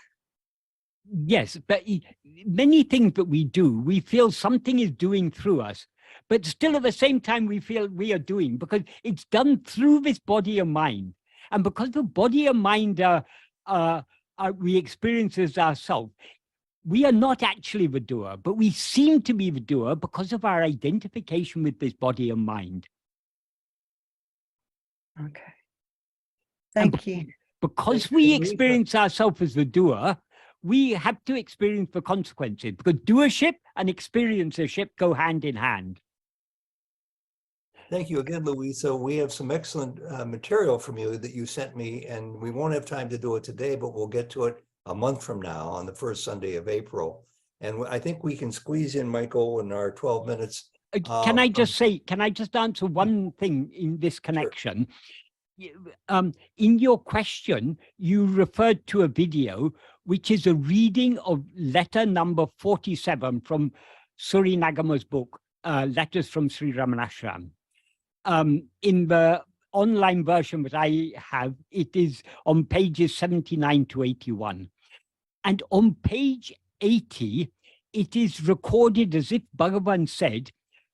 Yes, but many things that we do, we feel something is doing through us, but still at the same time we feel we are doing, because it's done through this body and mind. And because the body and mind we experience as ourselves, we are not actually the doer, but we seem to be the doer because of our identification with this body and mind. Okay. Thank you. Because we experience ourselves as the doer, we have to experience the consequences, because doership and experiencership go hand in hand. Thank you again, Louisa. We have some excellent material from you that you sent me, and we won't have time to do it today, but we'll get to it a month from now on the first Sunday of April. And I think we can squeeze in, Michael, in our 12 minutes. Can I just answer one thing in this connection? Sure. In your question, you referred to a video, which is a reading of letter number 47 from Suri Nagama's book, Letters from Sri Ramanashram. In the online version that I have, it is on pages 79 to 81. And on page 80, it is recorded as if Bhagavan said,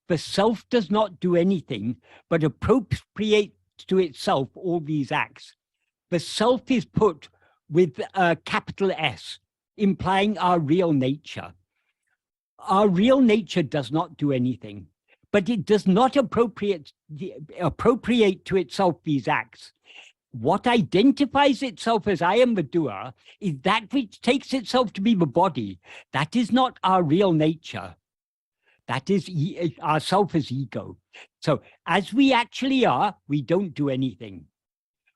the self does not do anything, but appropriates to itself all these acts. The self is put with a capital S, implying our real nature. Our real nature does not do anything, but it does not appropriate to itself these acts. What identifies itself as I am the doer is that which takes itself to be the body. That is not our real nature. That is our self as ego. So as we actually are, we don't do anything.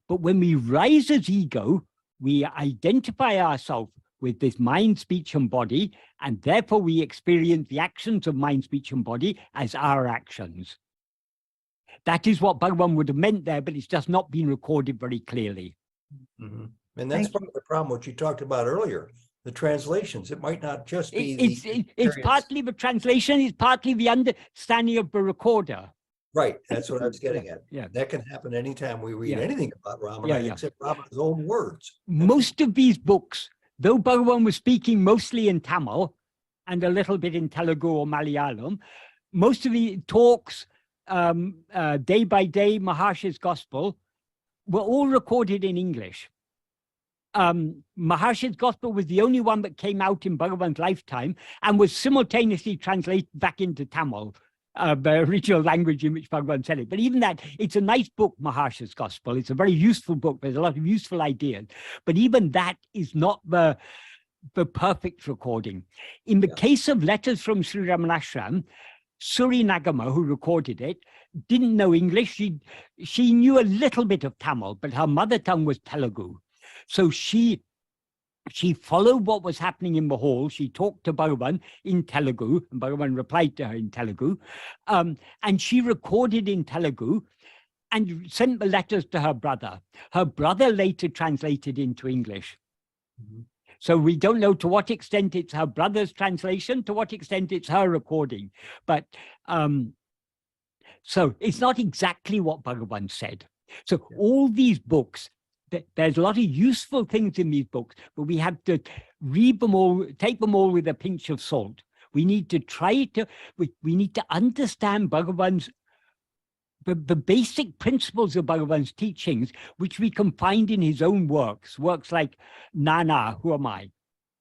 But when we rise as ego, we identify ourselves with this mind, speech, and body, and therefore we experience the actions of mind, speech, and body as our actions. That is what Bhagavan would have meant there, but it's just not been recorded very clearly. Mm-hmm. And that's part of the problem, what you talked about earlier, the translations. It might not just be it's partly the translation, it's partly the understanding of the recorder. Right, that's what I was getting at. Yeah. That can happen anytime we read anything about Ramana, Yeah. except Ramana's own words. Most of these books, though Bhagavan was speaking mostly in Tamil and a little bit in Telugu or Malayalam, most of the talks, day by day, Maharshi's Gospel, were all recorded in English. Maharshi's Gospel was the only one that came out in Bhagavan's lifetime and was simultaneously translated back into Tamil, the original language in which Bhagavan said it. But even that, it's a nice book, Maharshi's Gospel. It's a very useful book. There's a lot of useful ideas. But even that is not the the perfect recording. In the case of letters from Sri Ramanashram, Suri Nagama, who recorded it, didn't know English. She knew a little bit of Tamil, but her mother tongue was Telugu. So she followed what was happening in the hall. She talked to Bhagavan in Telugu, and Bhagavan replied to her in Telugu. And she recorded in Telugu and sent the letters to her brother. Her brother later translated into English. Mhm. So we don't know to what extent it's her brother's translation, to what extent it's her recording. But so it's not exactly what Bhagavan said. So all these books, there's a lot of useful things in these books, but we have to read them all, take them all with a pinch of salt. We need to try to, we need to understand Bhagavan's, the basic principles of Bhagavan's teachings, which we can find in his own works like Nana, who am I?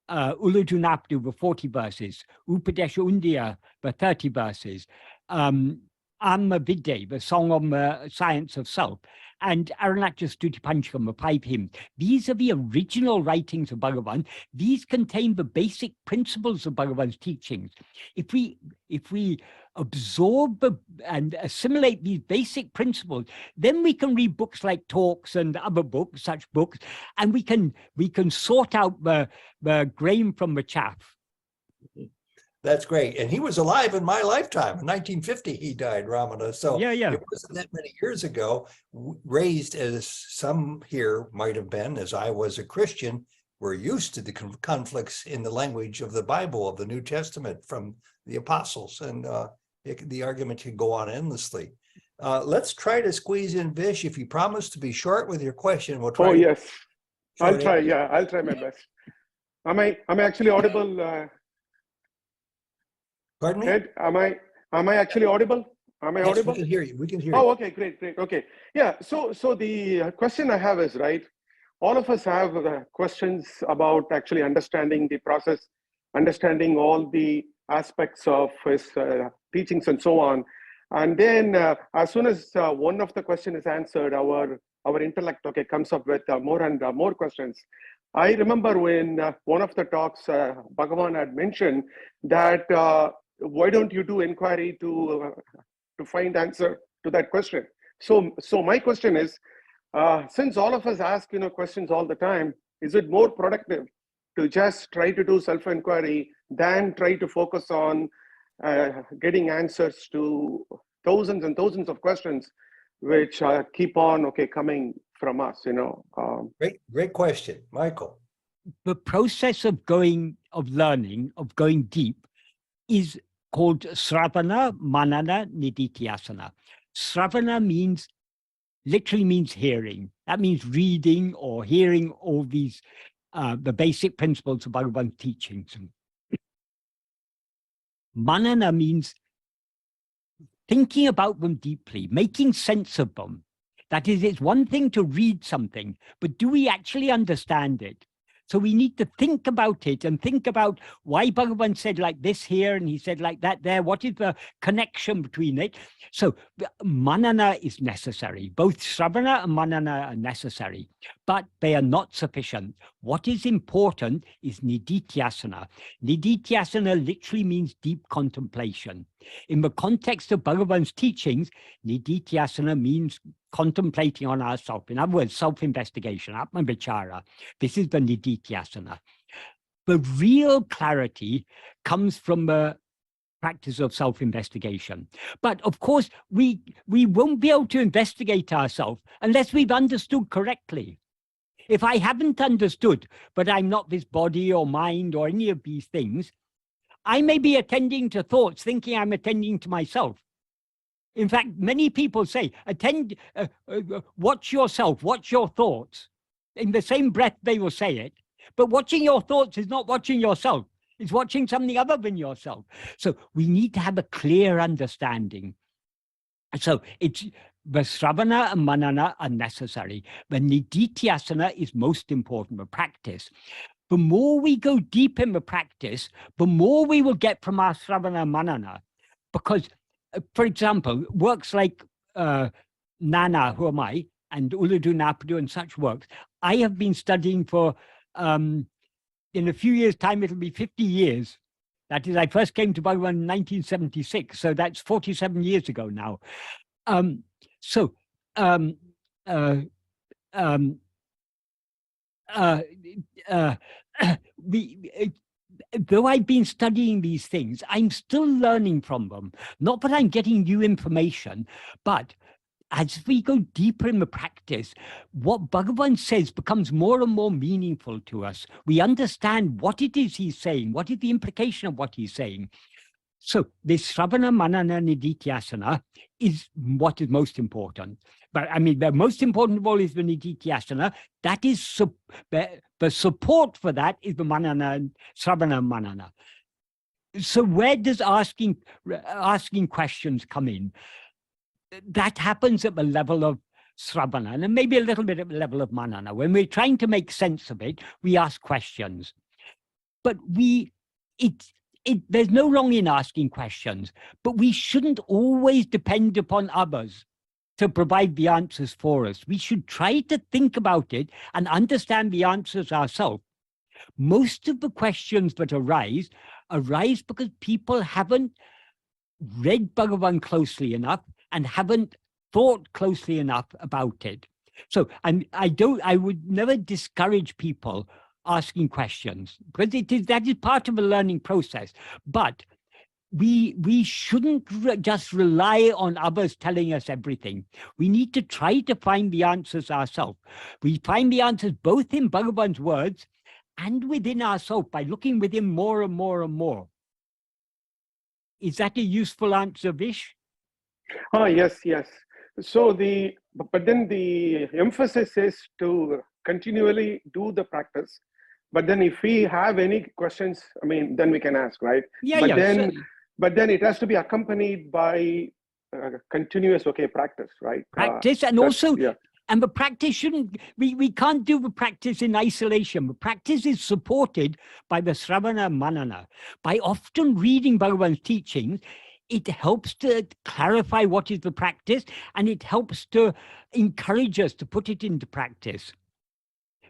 Uludunapdu, the 40 verses, Upadesha Undiya, the 30 verses, Atma-vichara, the song on the science of self, and Arunachala Stuti Panchakam, the 5 hymns. These are the original writings of Bhagavan. These contain the basic principles of Bhagavan's teachings. If we absorb and assimilate these basic principles, then we can read books like Talks and other books, such books, and we can sort out the grain from the chaff. That's great. And he was alive in my lifetime. In 1950, he died, Ramana. So it wasn't that many years ago. Raised as some here might have been, as I was a Christian, we're used to the conflicts in the language of the Bible, of the New Testament from the apostles. And the argument can go on endlessly. Let's try to squeeze in Vish. If you promise to be short with your question, we'll try. Oh, yes. I'll try. Yeah, I'll try my best. Am I actually audible? Pardon me? Ed, am I actually audible? Am I Yes, audible? we can hear you. We can hear you. Oh, okay, great. Okay. Yeah. So the question I have is, right, all of us have questions about actually understanding the process, understanding all the aspects of his teachings and so on. And then as soon as one of the question is answered, our intellect comes up with more and more questions. I remember when one of the talks Bhagavan had mentioned that why don't you do inquiry to find answer to that question? So my question is, since all of us ask questions all the time, is it more productive to just try to do self-enquiry than try to focus on getting answers to thousands and thousands of questions which keep on coming from us? Great question, Michael. The process of learning, of going deep, is called Sravana, Manana, Nididhyasana. Sravana literally means hearing. That means reading or hearing all these, the basic principles of Bhagavan's teachings. Manana means thinking about them deeply, making sense of them. That is, it's one thing to read something, but do we actually understand it? So we need to think about it and think about why Bhagavan said like this here and he said like that there. What is the connection between it? So manana is necessary. Both Sravana and manana are necessary, but they are not sufficient. What is important is Nididhyasana. Nididhyasana literally means deep contemplation. In the context of Bhagavan's teachings, Nididhyasana means contemplating on ourselves. In other words, self-investigation, Atma-vichara. This is the Nididhyasana. The real clarity comes from the practice of self-investigation. But of course, we won't be able to investigate ourselves unless we've understood correctly. If I haven't understood, but I'm not this body or mind or any of these things, I may be attending to thoughts thinking I'm attending to myself. In fact, many people say, watch yourself, watch your thoughts. In the same breath, they will say it. But watching your thoughts is not watching yourself. It's watching something other than yourself. So we need to have a clear understanding. So it's the Sravana and Manana are necessary. The Nididhyasana is most important, the practice. The more we go deep in the practice, the more we will get from our Sravana and Manana. Because, for example, works like Nana, who am I, and Uludunapadu and such works, I have been studying for in a few years' time, it'll be 50 years. That is, I first came to Bhagavan in 1976, so that's 47 years ago now. Though I've been studying these things, I'm still learning from them. Not that I'm getting new information, but as we go deeper in the practice, what Bhagavan says becomes more and more meaningful to us. We understand what it is he's saying, what is the implication of what he's saying. So this Sravana, Manana, Nididhyasana is what is most important. But I mean, the most important of all is the Nididhyasana. That is the support for that is the Manana, Sravana, Manana. So where does asking questions come in? That happens at the level of Sravana and maybe a little bit at the level of Manana. When we're trying to make sense of it, we ask questions. But there's no wrong in asking questions, but we shouldn't always depend upon others to provide the answers for us. We should try to think about it and understand the answers ourselves. Most of the questions that arise because people haven't read Bhagavan closely enough and haven't thought closely enough about it. So I would never discourage people asking questions, because that is part of a learning process. But we shouldn't just rely on others telling us everything. We need to try to find the answers ourselves. We find the answers both in Bhagavan's words and within ourselves by looking within more and more and more. Is that a useful answer, Vish? Yes. So but then the emphasis is to continually do the practice. But then if we have any questions, I mean, then we can ask, right? But then it has to be accompanied by continuous practice, right? Practice, and also, and the practice shouldn't, we can't do the practice in isolation. The practice is supported by the Sravana Manana. By often reading Bhagavan's teachings, it helps to clarify what is the practice, and it helps to encourage us to put it into practice.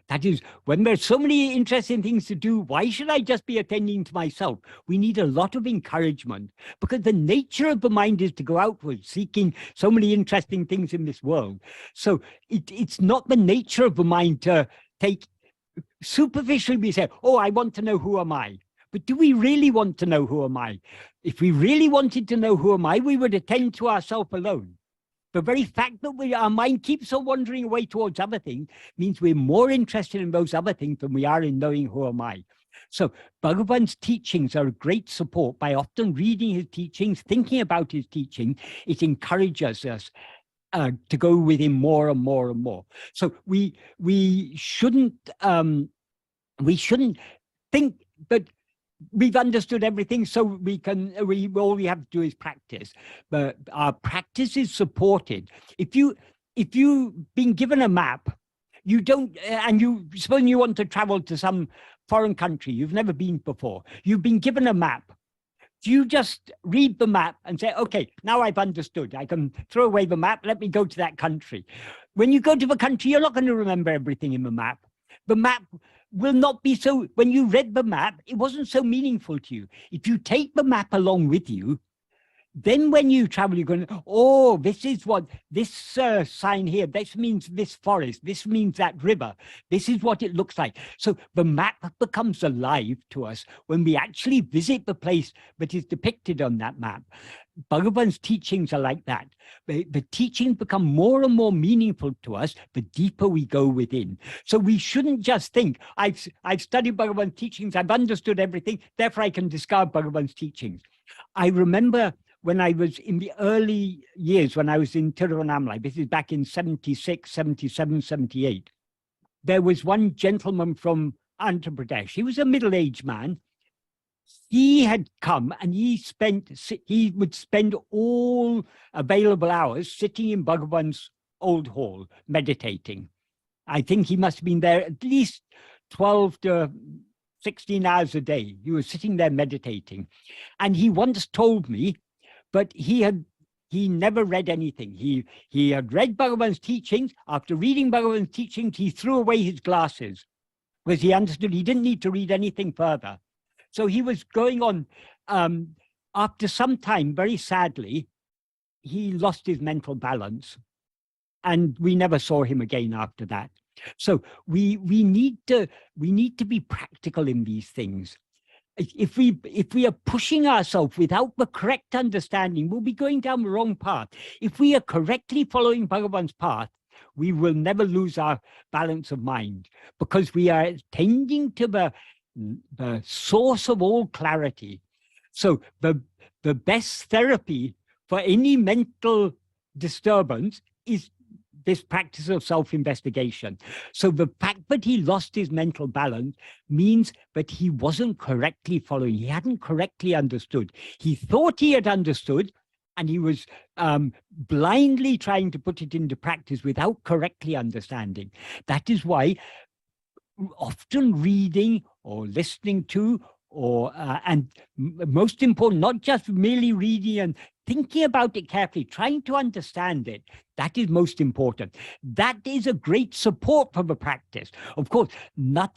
That is, when there's so many interesting things to do, why should I just be attending to myself? We need a lot of encouragement, because the nature of the mind is to go outward, seeking so many interesting things in this world. So it's not the nature of the mind to take superficially. We say, oh, I want to know who am I. But do we really want to know who am I? If we really wanted to know who am I, we would attend to ourselves alone. The very fact that our mind keeps on wandering away towards other things means we're more interested in those other things than we are in knowing who am I. So Bhagavan's teachings are a great support. By often reading his teachings, thinking about his teaching, it encourages us to go with him more and more and more. So we shouldn't think that we've understood everything, so all we have to do is practice. But our practice is supported. If you've been given a map, you don't, and you suppose you want to travel to some foreign country you've never been before, you've been given a map. Do you just read the map and say, okay, now I've understood, I can throw away the map, let me go to that country? When you go to the country, you're not going to remember everything in the map. The map will not be so, when you read the map, it wasn't so meaningful to you. If you take the map along with you, then when you travel, you're going, oh, this is what, this sign here, this means this forest, this means that river, this is what it looks like. So the map becomes alive to us when we actually visit the place that is depicted on that map. Bhagavan's teachings are like that. The teachings become more and more meaningful to us the deeper we go within. So we shouldn't just think, I've studied Bhagavan's teachings, I've understood everything, therefore I can discard Bhagavan's teachings. I remember when I was in the early years, when I was in Tiruvannamalai, this is back in 76, 77, 78, there was one gentleman from Andhra Pradesh. He was a middle-aged man. He had come and he would spend all available hours sitting in Bhagavan's old hall, meditating. I think he must have been there at least 12 to 16 hours a day. He was sitting there meditating. And he once told me, but he never read anything. He had read Bhagavan's teachings. After reading Bhagavan's teachings, he threw away his glasses. because he understood he didn't need to read anything further. So he was going on. After some time, very sadly, he lost his mental balance, and we never saw him again after that. So we need to be practical in these things. If we are pushing ourselves without the correct understanding, we'll be going down the wrong path. If we are correctly following Bhagavan's path, we will never lose our balance of mind, because we are tending to the source of all clarity. So the best therapy for any mental disturbance is this practice of self-investigation. So the fact that he lost his mental balance means that he wasn't correctly following. He hadn't correctly understood. He thought he had understood, and he was blindly trying to put it into practice without correctly understanding. That is why often reading or listening to, or and most important, not just merely reading and thinking about it carefully, trying to understand it, that is most important. That is a great support for the practice. Of course, no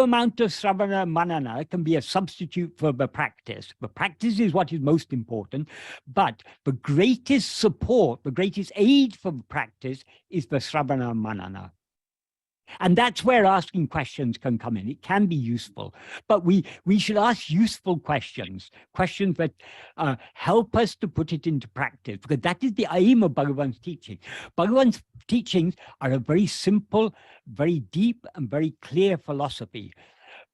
amount of Sravana Manana can be a substitute for the practice. The practice is what is most important, but the greatest support, the greatest aid for the practice is the Sravana Manana. And that's where asking questions can come in. It can be useful, but we should ask useful questions, questions that help us to put it into practice, because that is the aim of Bhagavan's teaching. Bhagavan's teachings are a very simple, very deep, and very clear philosophy.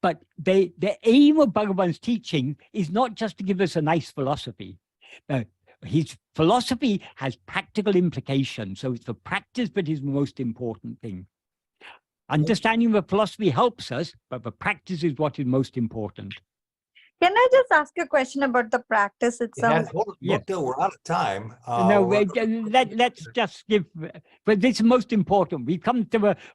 But the aim of Bhagavan's teaching is not just to give us a nice philosophy. His philosophy has practical implications, so it's the practice that is the most important thing. Understanding the philosophy helps us, but the practice is what is most important. Can I just ask a question about the practice itself? Yes. We're out of time. No, let's just give, but this is most important.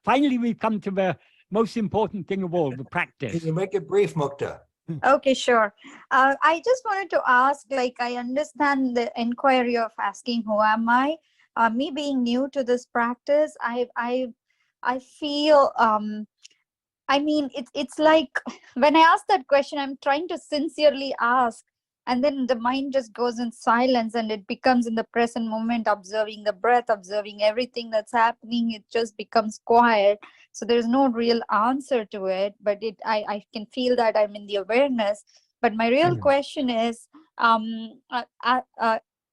Finally, we've come to the most important thing of all, the practice. Can you make it brief, Mukta? Okay, sure. I just wanted to ask, like, I understand the inquiry of asking, who am I? Me being new to this practice, I feel, I mean, it's like when I ask that question, I'm trying to sincerely ask, and then the mind just goes in silence, and it becomes in the present moment, observing the breath, observing everything that's happening. It just becomes quiet. So there's no real answer to it, but I can feel that I'm in the awareness. But my real question is,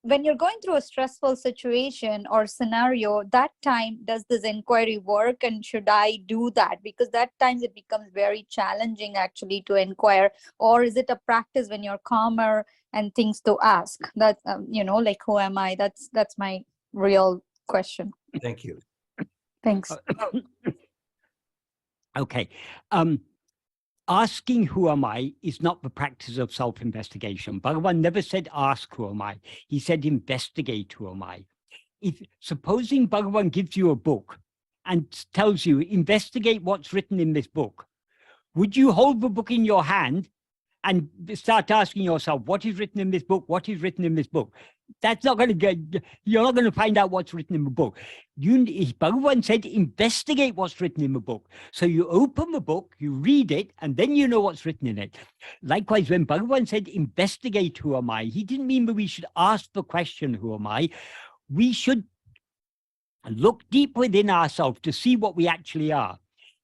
when you're going through a stressful situation or scenario, that time, does this inquiry work, and should I do that? Because that times it becomes very challenging actually to inquire. Or is it a practice when you're calmer and things to ask? That like, who am I? That's my real question. Thank you. Thanks. Okay. Asking who am I is not the practice of self-investigation. Bhagavan never said ask who am I. He said investigate who am I. Supposing Bhagavan gives you a book and tells you investigate what's written in this book, would you hold the book in your hand and start asking yourself, what is written in this book? What is written in this book? That's not going to get, you're not going to find out what's written in the book. Bhagavan said, investigate what's written in the book. So you open the book, you read it, and then you know what's written in it. Likewise, when Bhagavan said, investigate who am I, he didn't mean that we should ask the question, who am I? We should look deep within ourselves to see what we actually are.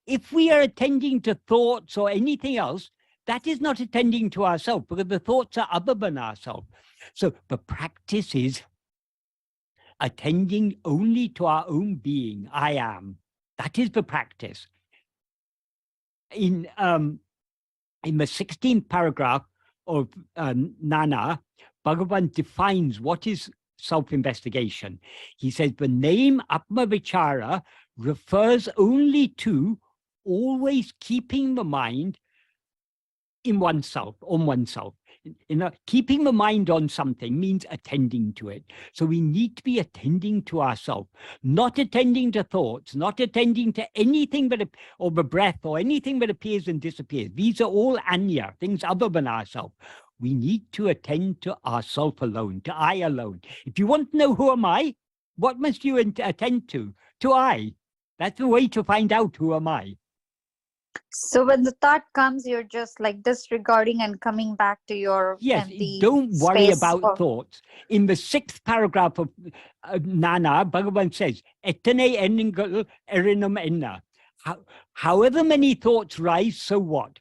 If we are attending to thoughts or anything else, that is not attending to ourselves, because the thoughts are other than ourselves. So the practice is attending only to our own being, I am. That is the practice. In the 16th paragraph of Nana, Bhagavan defines what is self-investigation. He says the name Atma-vichara refers only to always keeping the mind in oneself, on oneself. Keeping the mind on something means attending to it. So we need to be attending to ourselves, not attending to thoughts, not attending to anything but, or the breath, or anything that appears and disappears. These are all anya, things other than ourselves. We need to attend to ourself alone, to I alone. If you want to know who am I, what must you attend to? To I. That's the way to find out who am I. So when the thought comes, you're just like disregarding and coming back to your Yes, empty don't worry space about of- thoughts. In the 6th paragraph of Nana, Bhagavan says, Etane eningal erinam enna. However many thoughts rise, so what?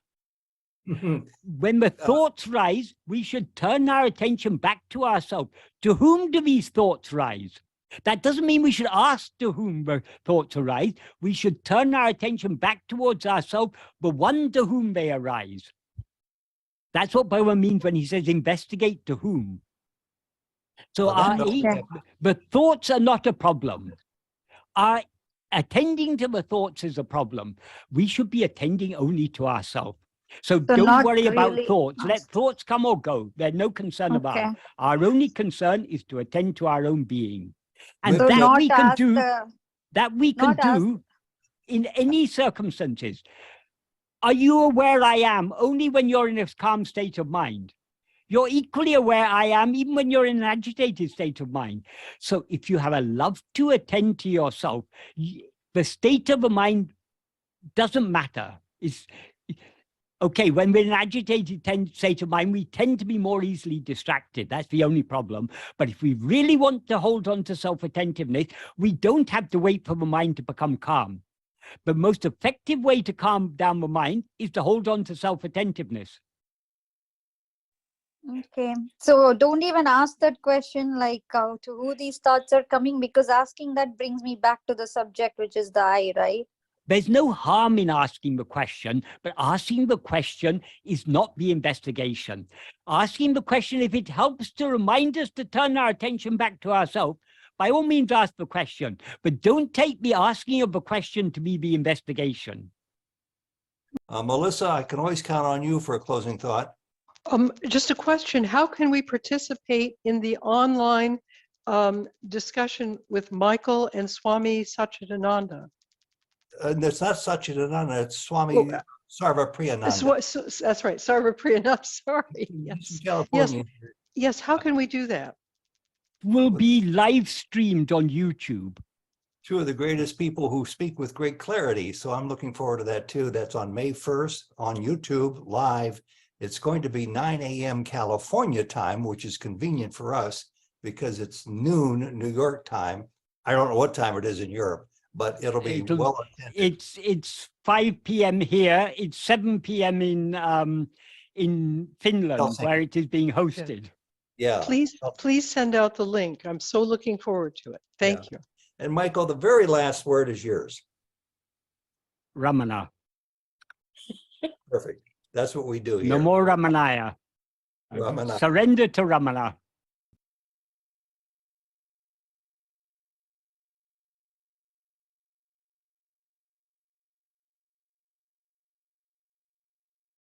When the thoughts rise, we should turn our attention back to ourselves. To whom do these thoughts rise? That doesn't mean we should ask to whom the thoughts arise. We should turn our attention back towards ourselves, the one to whom they arise. That's what Bhagavan means when he says investigate to whom. So the thoughts are not a problem. Our attending to the thoughts is a problem. We should be attending only to ourselves. So don't not worry about really thoughts. Let ask. thoughts come or go. There's no concern about Okay. it. Our only concern is to attend to our own being. And So that not we can ask do, the- that we can not ask- do in any circumstances. Are you aware I am only when you're in a calm state of mind? You're equally aware I am even when you're in an agitated state of mind. So if you have a love to attend to yourself, the state of the mind doesn't matter. It's okay, when we're in an agitated state of mind, we tend to be more easily distracted. That's the only problem. But if we really want to hold on to self-attentiveness, we don't have to wait for the mind to become calm. The most effective way to calm down the mind is to hold on to self-attentiveness. Okay, so don't even ask that question like to who these thoughts are coming, because asking that brings me back to the subject, which is the I, right? There's no harm in asking the question, but asking the question is not the investigation. Asking the question, if it helps to remind us to turn our attention back to ourselves, by all means ask the question, but don't take the asking of the question to be the investigation. Melissa, I can always count on you for a closing thought. Just a question, how can we participate in the online discussion with Michael and Swami Satchidananda? And it's not Satchidananda, it's Swami Sarvapriyananda. That's right, Sarvapriyananda, sorry. He's Yes. from California. Yes, how can we do that? Will be live streamed on YouTube. Two of the greatest people who speak with great clarity. So I'm looking forward to that too. That's on May 1st on YouTube live. It's going to be 9 a.m. California time, which is convenient for us because it's noon New York time. I don't know what time it is in Europe, but it'll be well attended. It's 5 p.m. here. It's 7 p.m. in Finland, Helsinki. where it is being hosted. Yeah. Please send out the link. I'm so looking forward to it. Thank you. And Michael, the very last word is yours. Ramana. Perfect. That's what we do here. No more Ramanaya. Ramana. Surrender to Ramana.